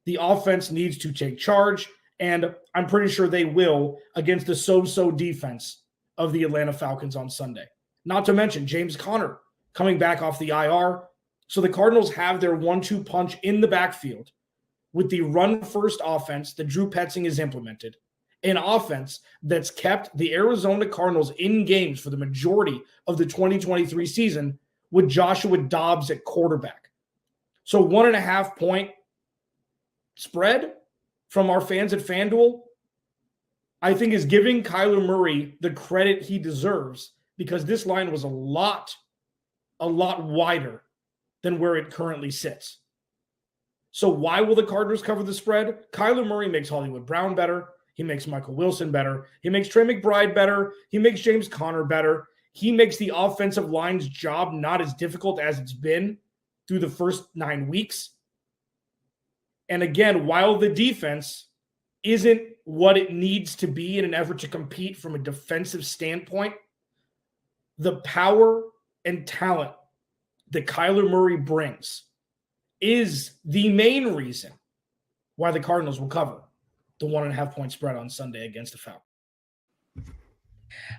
the offense needs to take charge. And I'm pretty sure they will against the so-so defense of the Atlanta Falcons on Sunday. Not to mention James Conner coming back off the IR. So the Cardinals have their 1-2 punch in the backfield with the run-first offense that Drew Petzing has implemented, an offense that's kept the Arizona Cardinals in games for the majority of the 2023 season with Joshua Dobbs at quarterback. So 1.5 point spread from our fans at FanDuel, I think, is giving Kyler Murray the credit he deserves, because this line was a lot wider than where it currently sits. So why will the Cardinals cover the spread? Kyler Murray makes Hollywood Brown better. He makes Michael Wilson better. He makes Trey McBride better. He makes James Conner better. He makes the offensive line's job not as difficult as it's been through the first 9 weeks. And again, while the defense isn't what it needs to be in an effort to compete from a defensive standpoint, the power and talent that Kyler Murray brings is the main reason why the Cardinals will cover the 1.5 point spread on Sunday against the Falcons.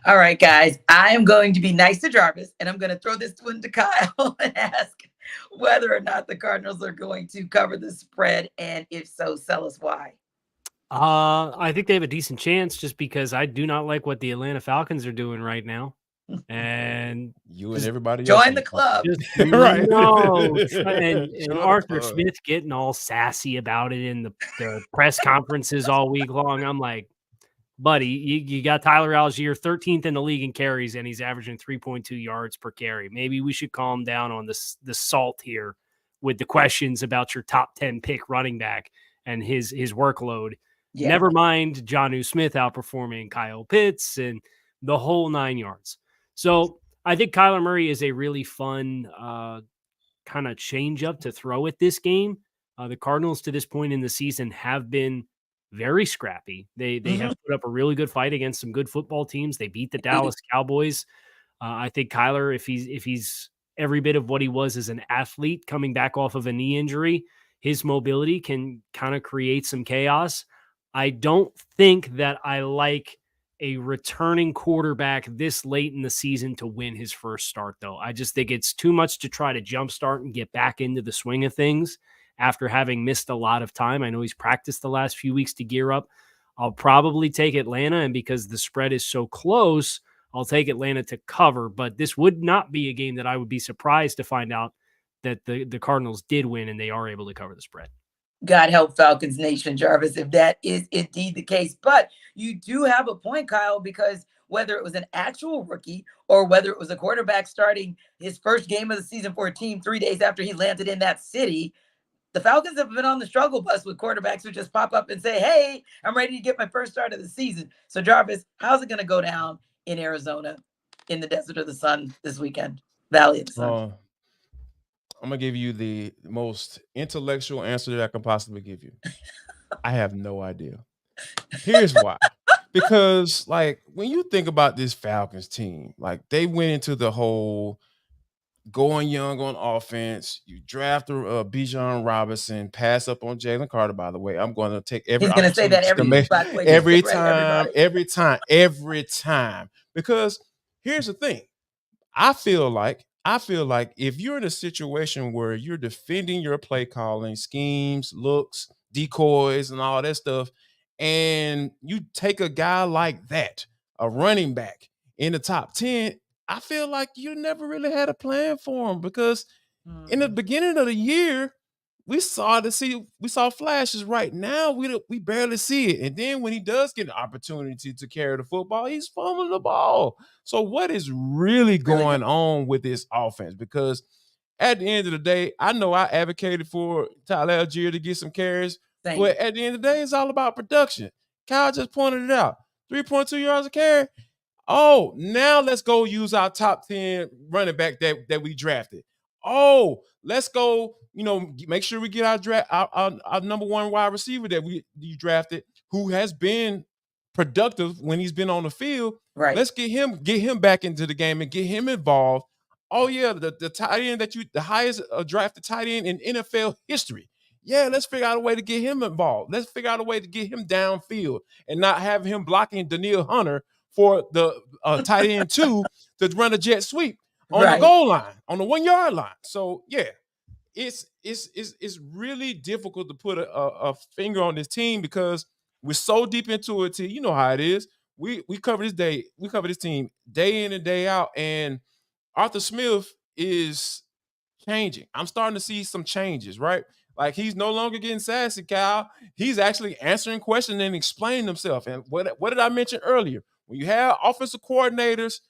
All right, guys, I am going to be nice to Jarvis, and I'm going to throw this one to Kyle and ask whether or not the Cardinals are going to cover the spread, and if so, tell us why. I think they have a decent chance, just because I do not like what the Atlanta Falcons are doing right now. And you and everybody join the club. Right. No. And Arthur Smith getting all sassy about it in the press conferences all week long. I'm like, buddy, you got Tyler Algier 13th in the league in carries, and he's averaging 3.2 yards per carry. Maybe we should calm down on the salt here with the questions about your top 10 pick running back and his workload. Yeah. Never mind Jonnu Smith outperforming Kyle Pitts and the whole 9 yards. So I think Kyler Murray is a really fun kind of change up to throw at this game. The Cardinals to this point in the season have been very scrappy. They have put up a really good fight against some good football teams. They beat the Dallas Cowboys. I think Kyler, if he's every bit of what he was as an athlete coming back off of a knee injury, his mobility can kind of create some chaos. I don't think that I like a returning quarterback this late in the season to win his first start, though. I just think it's too much to try to jumpstart and get back into the swing of things after having missed a lot of time. I know he's practiced the last few weeks to gear up. I'll probably take Atlanta, and because the spread is so close, I'll take Atlanta to cover. But this would not be a game that I would be surprised to find out that the Cardinals did win and they are able to cover the spread. God help Falcons Nation, Jarvis, if that is indeed the case. But you do have a point, Kyle, because whether it was an actual rookie or whether it was a quarterback starting his first game of the season for a team 3 days after he landed in that city, the Falcons have been on the struggle bus with quarterbacks who just pop up and say, hey, I'm ready to get my first start of the season. So, Jarvis, how's it going to go down in Arizona in the Desert of the Sun this weekend? Valley of the Sun. I'm going to give you the most intellectual answer that I can possibly give you. I have no idea. Here's why. Because, like, when you think about this Falcons team, like, they went into the whole going young on offense. You draft Bijan Robinson, pass up on Jalen Carter, by the way. I'm going to take every opportunity. He's going to say that every time. Because here's the thing. I feel like if you're in a situation where you're defending your play calling, schemes, looks, decoys, and all that stuff, and you take a guy like that, a running back in the top 10, I feel like you never really had a plan for him, because in the beginning of the year, we saw flashes. Right now, we barely see it. And then when he does get an opportunity to carry the football, he's fumbling the ball. So what is really going on with this offense? Because at the end of the day, I know I advocated for Tyler Algier to get some carries, but at the end of the day, it's all about production. Kyle just pointed it out. 3.2 yards a carry. Oh, now let's go use our top 10 running back that we drafted. Oh, let's go, make sure we get our number one wide receiver that you drafted, who has been productive when he's been on the field. Right. Let's get him back into the game and get him involved. Oh yeah, the tight end the highest drafted tight end in NFL history. Yeah, let's figure out a way to get him involved. Let's figure out a way to get him downfield and not have him blocking Danielle Hunter for the tight end 2 to run a jet sweep on the goal line, on the 1 yard line. So yeah, it's really difficult to put a finger on this team because we're so deep into it. You know how it is. We cover this team day in and day out, and Arthur Smith is changing. I'm starting to see some changes, right? Like he's no longer getting sassy, Kyle. He's actually answering questions and explaining himself. And what did I mention earlier? When you have offensive coordinators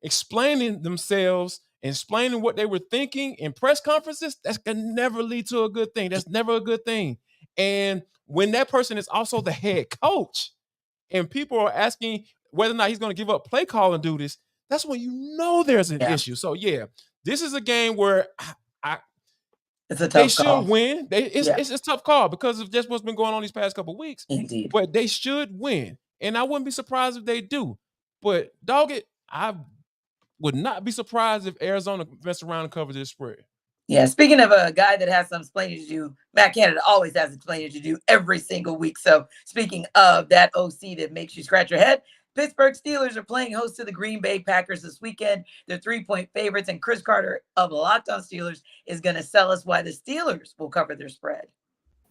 explaining themselves, explaining what they were thinking in press conferences, that's gonna never lead to a good thing. That's never a good thing. And when that person is also the head coach, and people are asking whether or not he's going to give up play calling duties, that's when you know there's an issue. So yeah, this is a game where it's a tough they should call. Win. It's a tough call because of just what's been going on these past couple of weeks. Indeed. But they should win. And I wouldn't be surprised if they do. But dog it, I would not be surprised if Arizona mess around and cover this spread. Yeah, speaking of a guy that has some explaining to do, Matt Canada always has explaining to do every single week. So speaking of that OC that makes you scratch your head, Pittsburgh Steelers are playing host to the Green Bay Packers this weekend. They're 3-point favorites, and Chris Carter of Locked On Steelers is going to tell us why the Steelers will cover their spread.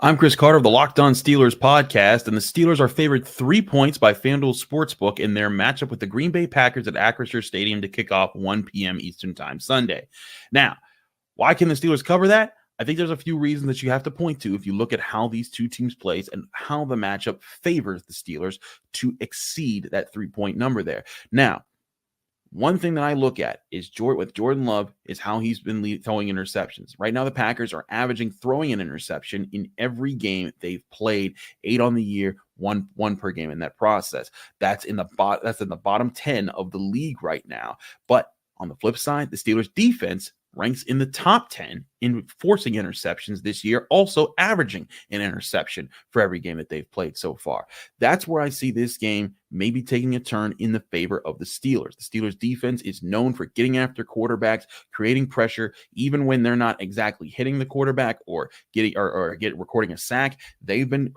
I'm Chris Carter of the Locked On Steelers podcast, and the Steelers are favored 3 points by FanDuel Sportsbook in their matchup with the Green Bay Packers at Acrisure Stadium to kick off 1 p.m. Eastern Time Sunday. Now, why can the Steelers cover that? I think there's a few reasons that you have to point to if you look at how these two teams play and how the matchup favors the Steelers to exceed that 3-point number there. Now, one thing that I look at is with Jordan Love is how he's been throwing interceptions. Right now, the Packers are averaging throwing an interception in every game they've played, 8 on the year, one per game in that process. That's in the bottom 10 of the league right now. But on the flip side, the Steelers defense ranks in the top 10 in forcing interceptions this year, also averaging an interception for every game that they've played so far. That's where I see this game maybe taking a turn in the favor of the Steelers. The Steelers defense is known for getting after quarterbacks, creating pressure, even when they're not exactly hitting the quarterback or recording a sack. They've been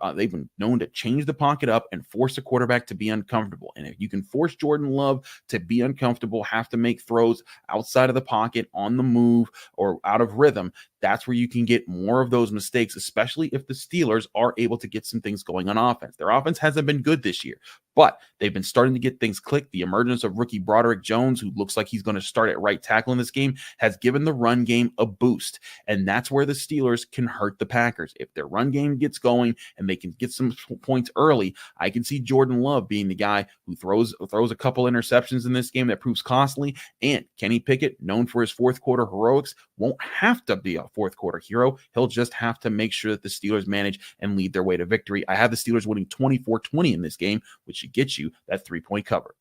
known to change the pocket up and force the quarterback to be uncomfortable. And if you can force Jordan Love to be uncomfortable, have to make throws outside of the pocket, on the move, or out of rhythm, that's where you can get more of those mistakes, especially if the Steelers are able to get some things going on offense. Their offense hasn't been good this year, but they've been starting to get things clicked. The emergence of rookie Broderick Jones, who looks like he's going to start at right tackle in this game, has given the run game a boost. And that's where the Steelers can hurt the Packers. If their run game gets going and they can get some points early, I can see Jordan Love being the guy who throws a couple interceptions in this game that proves costly. And Kenny Pickett, known for his fourth quarter heroics, won't have to be a fourth quarter hero. He'll just have to make sure that the Steelers manage and lead their way to victory. I have the Steelers winning 24-20 in this game, which should get you that 3-point cover.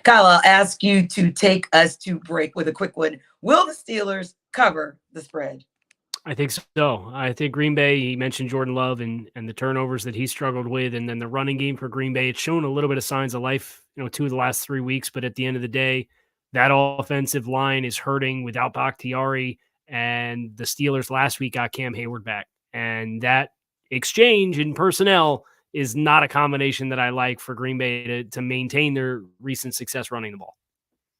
Kyle, I'll ask you to take us to break with a quick one. Will the Steelers cover the spread? I think so. I think Green Bay, he mentioned Jordan Love and the turnovers that he struggled with, and then the running game for Green Bay, it's shown a little bit of signs of life, 2 of the last 3 weeks, but at the end of the day, that offensive line is hurting without Bakhtiari, and the Steelers last week got Cam Hayward back. And that exchange in personnel is not a combination that I like for Green Bay to maintain their recent success running the ball.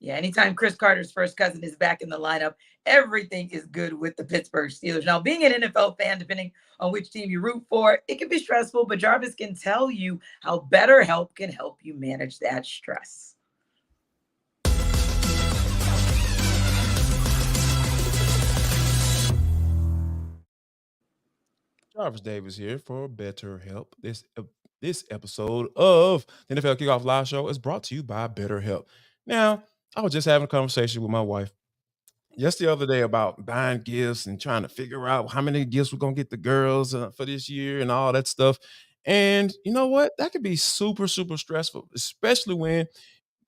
Yeah, anytime Chris Carter's first cousin is back in the lineup, everything is good with the Pittsburgh Steelers. Now, being an NFL fan, depending on which team you root for, it can be stressful, but Jarvis can tell you how BetterHelp can help you manage that stress. Jarvis Davis here for BetterHelp. This episode of the NFL Kickoff Live Show is brought to you by BetterHelp. Now, I was just having a conversation with my wife just the other day about buying gifts and trying to figure out how many gifts we're going to get the girls for this year and all that stuff. And you know what? That could be super, super stressful, especially when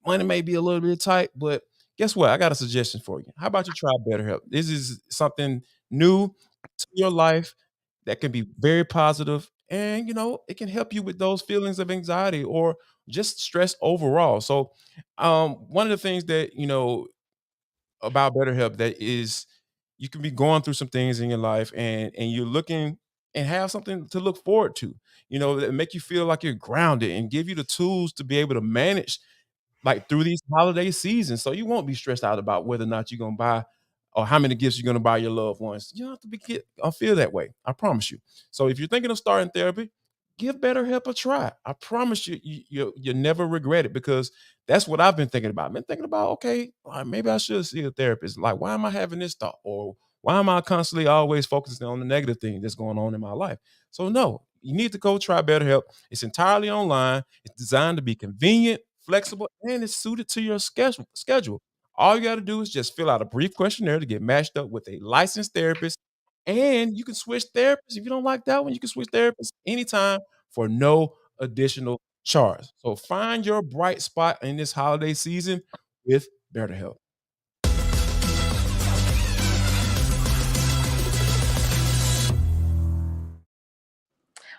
money may be a little bit tight. But guess what? I got a suggestion for you. How about you try BetterHelp? This is something new to your life that can be very positive And, it can help you with those feelings of anxiety or just stress overall. So, one of the things that, about BetterHelp that is you can be going through some things in your life and you're looking and have something to look forward to, that make you feel like you're grounded and give you the tools to be able to manage like through these holiday seasons. So you won't be stressed out about whether or not you're going to buy or how many gifts you're going to buy your loved ones. You don't have to I'll feel that way. I promise you. So if you're thinking of starting therapy, give BetterHelp a try. I promise you never regret it, because that's what I've been thinking about. I've been thinking about, okay, maybe I should see a therapist. Like, why am I having this thought? Or why am I constantly always focusing on the negative thing that's going on in my life? So no, you need to go try BetterHelp. It's entirely online. It's designed to be convenient, flexible, and it's suited to your schedule. All you got to do is just fill out a brief questionnaire to get matched up with a licensed therapist. And you can switch therapists. If you don't like that one, you can switch therapists anytime for no additional charge. So find your bright spot in this holiday season with BetterHelp.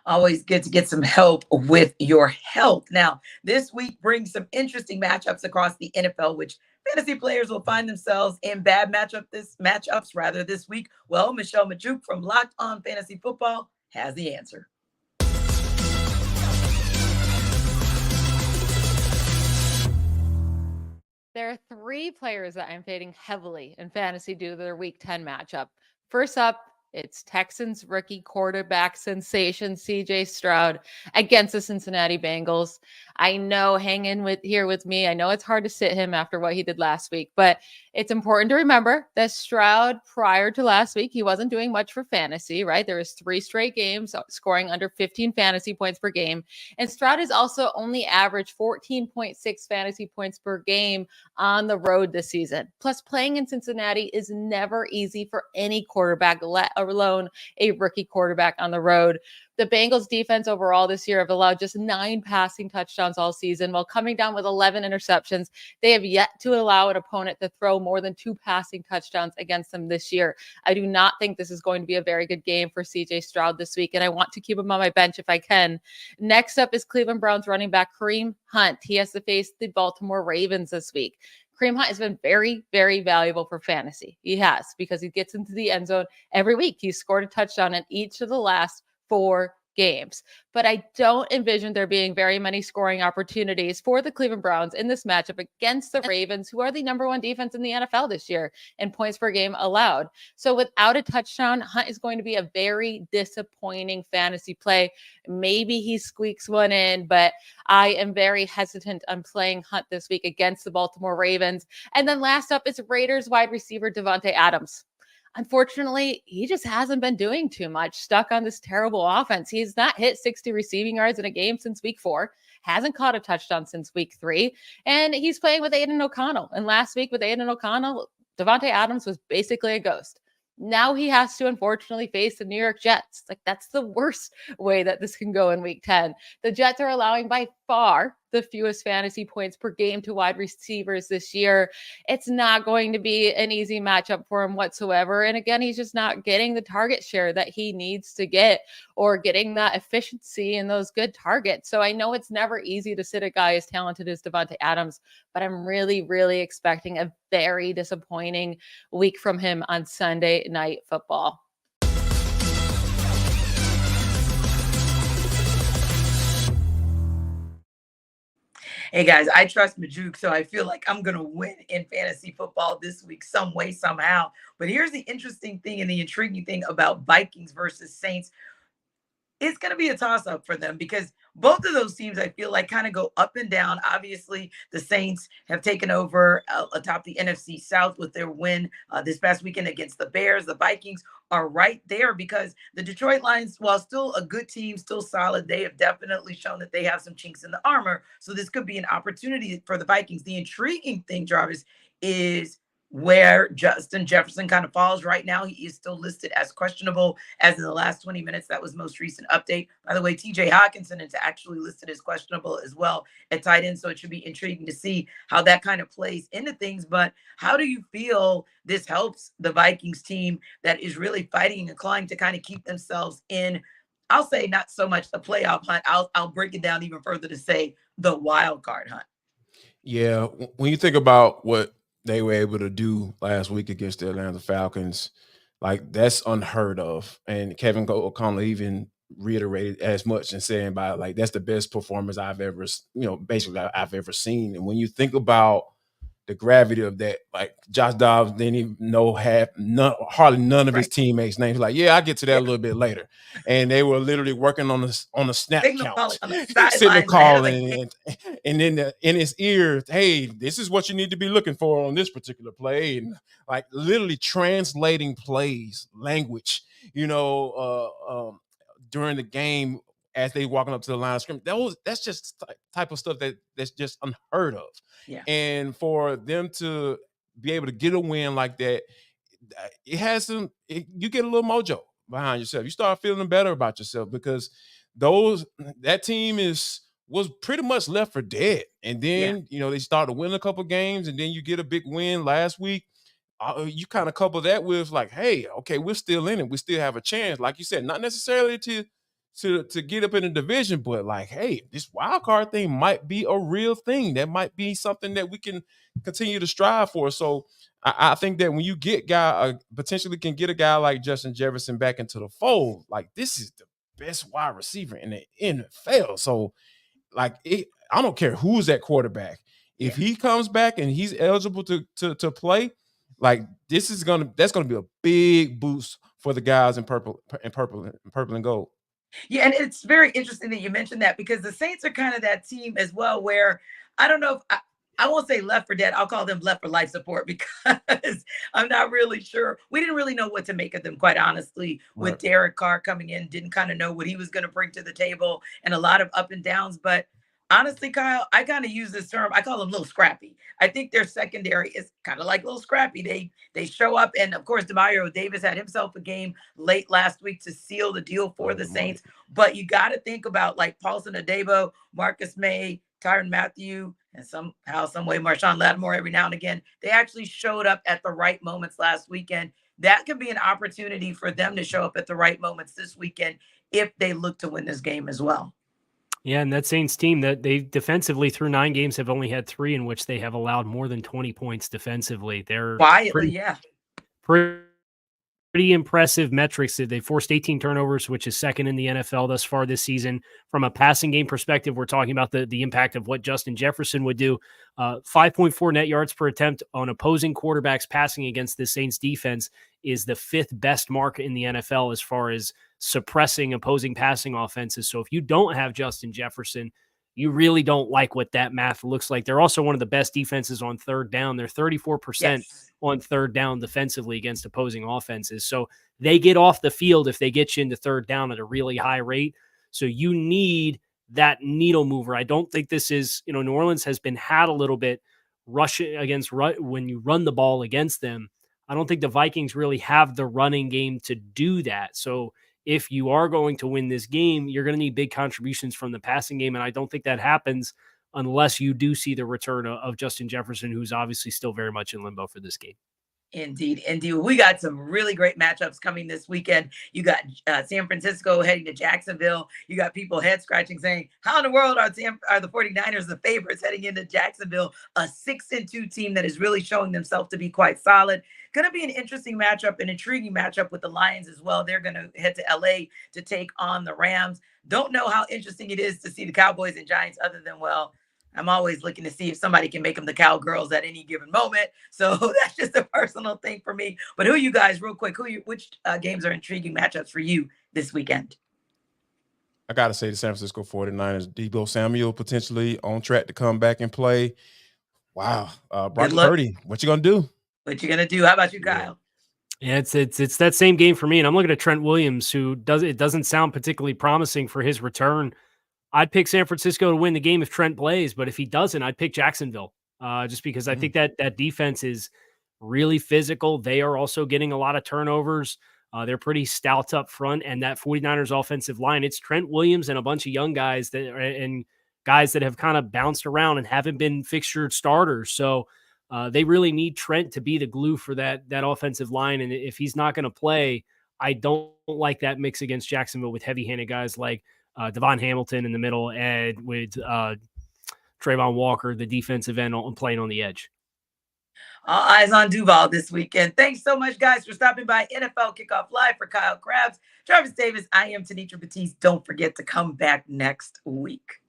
Always good to get some help with your health. Now, this week brings some interesting matchups across the NFL, which fantasy players will find themselves in bad matchups this week. Well, Michelle Majuk from Locked On Fantasy Football has the answer. There are 3 players that I'm fading heavily in fantasy due to their Week 10 matchup. First up, it's Texans rookie quarterback sensation CJ Stroud against the Cincinnati Bengals. I know, hang in with me. I know it's hard to sit him after what he did last week, but it's important to remember that Stroud, prior to last week, he wasn't doing much for fantasy, right? There was 3 straight games scoring under 15 fantasy points per game. And Stroud has also only averaged 14.6 fantasy points per game on the road this season. Plus, playing in Cincinnati is never easy for any quarterback, let alone a rookie quarterback on the road. The Bengals defense overall this year have allowed just 9 passing touchdowns all season, while coming down with 11 interceptions. They have yet to allow an opponent to throw more than 2 passing touchdowns against them this year. I do not think this is going to be a very good game for CJ Stroud this week, and I want to keep him on my bench if I can. Next up is Cleveland Browns running back Kareem Hunt. He has to face the Baltimore Ravens this week. Kareem Hunt has been very, very valuable for fantasy. He has, because he gets into the end zone every week. He's scored a touchdown in each of the last 4 games. But I don't envision there being very many scoring opportunities for the Cleveland Browns in this matchup against the Ravens, who are the number 1 defense in the NFL this year in points per game allowed. So without a touchdown, Hunt is going to be a very disappointing fantasy play. Maybe he squeaks one in, but I am very hesitant on playing Hunt this week against the Baltimore Ravens. And then last up is Raiders wide receiver Davante Adams. Unfortunately, he just hasn't been doing too much, stuck on this terrible offense. He's not hit 60 receiving yards in a game since week 4, hasn't caught a touchdown since week 3, and he's playing with Aiden O'Connell. And last week with Aiden O'Connell, Davante Adams was basically a ghost. Now he has to unfortunately face the New York Jets. Like, that's the worst way that this can go in week 10. The Jets are allowing by far the fewest fantasy points per game to wide receivers this year. It's not going to be an easy matchup for him whatsoever. And again, he's just not getting the target share that he needs to get, or getting that efficiency in those good targets. So I know it's never easy to sit a guy as talented as Davante Adams, but I'm really, really expecting a very disappointing week from him on Sunday Night Football. Hey guys, I trust Majuk, so I feel like I'm going to win in fantasy football this week some way, somehow. But here's the interesting thing and the intriguing thing about Vikings versus Saints. It's going to be a toss-up for them, because both of those teams, I feel like, kind of go up and down. Obviously, the Saints have taken over atop the NFC South with their win this past weekend against the Bears. The Vikings are right there, because the Detroit Lions, while still a good team, still solid, they have definitely shown that they have some chinks in the armor. So this could be an opportunity for the Vikings. The intriguing thing, Jarvis, is where Justin Jefferson kind of falls right now. He is still listed as questionable as in the last 20 minutes. That was most recent update. By the way, TJ Hawkinson is actually listed as questionable as well at tight end. So it should be intriguing to see how that kind of plays into things. But how do you feel this helps the Vikings team that is really fighting and clawing to kind of keep themselves in I'll say not so much the playoff hunt. I'll break it down even further to say the wild card hunt. Yeah, when you think about what they were able to do last week against the Atlanta Falcons, like that's unheard of. And Kevin O'Connell even reiterated as much and saying about like that's the best performance I've ever, basically I've ever seen. And when you think about the gravity of that, like Josh Dobbs didn't even know hardly none of his teammates' names. Like, yeah, I'll get to that a little bit later. And they were literally working on the snap count, signal calling, and then in his ear, hey, this is what you need to be looking for on this particular play, and like literally translating plays, language, during the game as they walking up to the line of scrimmage. That's just type of stuff that's just unheard of. Yeah. And for them to be able to get a win like that, you get a little mojo behind yourself. You start feeling better about yourself because that team was pretty much left for dead. And then, they start to win a couple games, and then you get a big win last week. You kind of couple that with like, hey, okay, we're still in it. We still have a chance. Like you said, not necessarily to get up in the division, but like, hey, this wild card thing might be a real thing. That might be something that we can continue to strive for. So I think that when you get potentially can get a guy like Justin Jefferson back into the fold, like this is the best wide receiver in the NFL. So like, I don't care who's at quarterback. If he comes back and he's eligible to play, like that's gonna be a big boost for the guys in purple and gold. Yeah, and it's very interesting that you mentioned that because the Saints are kind of that team as well where I don't know if I won't say left for dead. I'll call them left for life support because I'm not really sure. We didn't really know what to make of them, quite honestly, with Derek Carr coming in, didn't kind of know what he was going to bring to the table and a lot of up and downs. But honestly, Kyle, I kind of use this term. I call them a little scrappy. I think their secondary is kind of like a little scrappy. They show up. And of course, Demario Davis had himself a game late last week to seal the deal for the Saints. But you got to think about like Paulson Adebo, Marcus May, Tyrann Mathieu, and somehow, some way, Marshawn Lattimore every now and again. They actually showed up at the right moments last weekend. That could be an opportunity for them to show up at the right moments this weekend if they look to win this game as well. Yeah, and that Saints team that they defensively through 9 games have only had 3 in which they have allowed more than 20 points defensively. They're quietly, pretty impressive metrics. They forced 18 turnovers, which is second in the NFL thus far this season. From a passing game perspective, we're talking about the impact of what Justin Jefferson would do. 5.4 net yards per attempt on opposing quarterbacks passing against the Saints defense is the 5th best mark in the NFL as far as suppressing opposing passing offenses. So if you don't have Justin Jefferson, you really don't like what that math looks like. They're also one of the best defenses on third down. They're 34% on third down defensively against opposing offenses. So they get off the field if they get you into third down at a really high rate. So you need that needle mover. I don't think this is, New Orleans has been had a little bit rushing against when you run the ball against them. I don't think the Vikings really have the running game to do that. So if you are going to win this game, you're going to need big contributions from the passing game. And I don't think that happens unless you do see the return of Justin Jefferson, who's obviously still very much in limbo for this game. Indeed. We got some really great matchups coming this weekend. You got San Francisco heading to Jacksonville. You got people head scratching saying, how in the world are the 49ers the favorites heading into Jacksonville, a 6-2 team that is really showing themselves to be quite solid. Going to be an interesting matchup, an intriguing matchup with the Lions as well. They're going to head to LA to take on the Rams. Don't know how interesting it is to see the Cowboys and Giants other than, I'm always looking to see if somebody can make them the Cowgirls at any given moment. So that's just a personal thing for me. But who you guys, real quick, which games are intriguing matchups for you this weekend? I got to say the San Francisco 49ers, Deebo Samuel potentially on track to come back and play. Wow. Brock Purdy, what you going to do? What you going to do? How about you, Kyle? Yeah, it's that same game for me. And I'm looking at Trent Williams, who doesn't sound particularly promising for his return. I'd pick San Francisco to win the game if Trent plays, but if he doesn't, I'd pick Jacksonville just because I think that defense is really physical. They are also getting a lot of turnovers. They're pretty stout up front, and that 49ers offensive line, it's Trent Williams and a bunch of young guys that have kind of bounced around and haven't been fixtured starters. So they really need Trent to be the glue for that offensive line. And if he's not going to play, I don't like that mix against Jacksonville with heavy-handed guys like Devon Hamilton in the middle and with Trayvon Walker, the defensive end, playing on the edge. All eyes on Duval this weekend. Thanks so much, guys, for stopping by NFL Kickoff Live. For Kyle Krabs, Travis Davis, I am Tanitra Batiste. Don't forget to come back next week.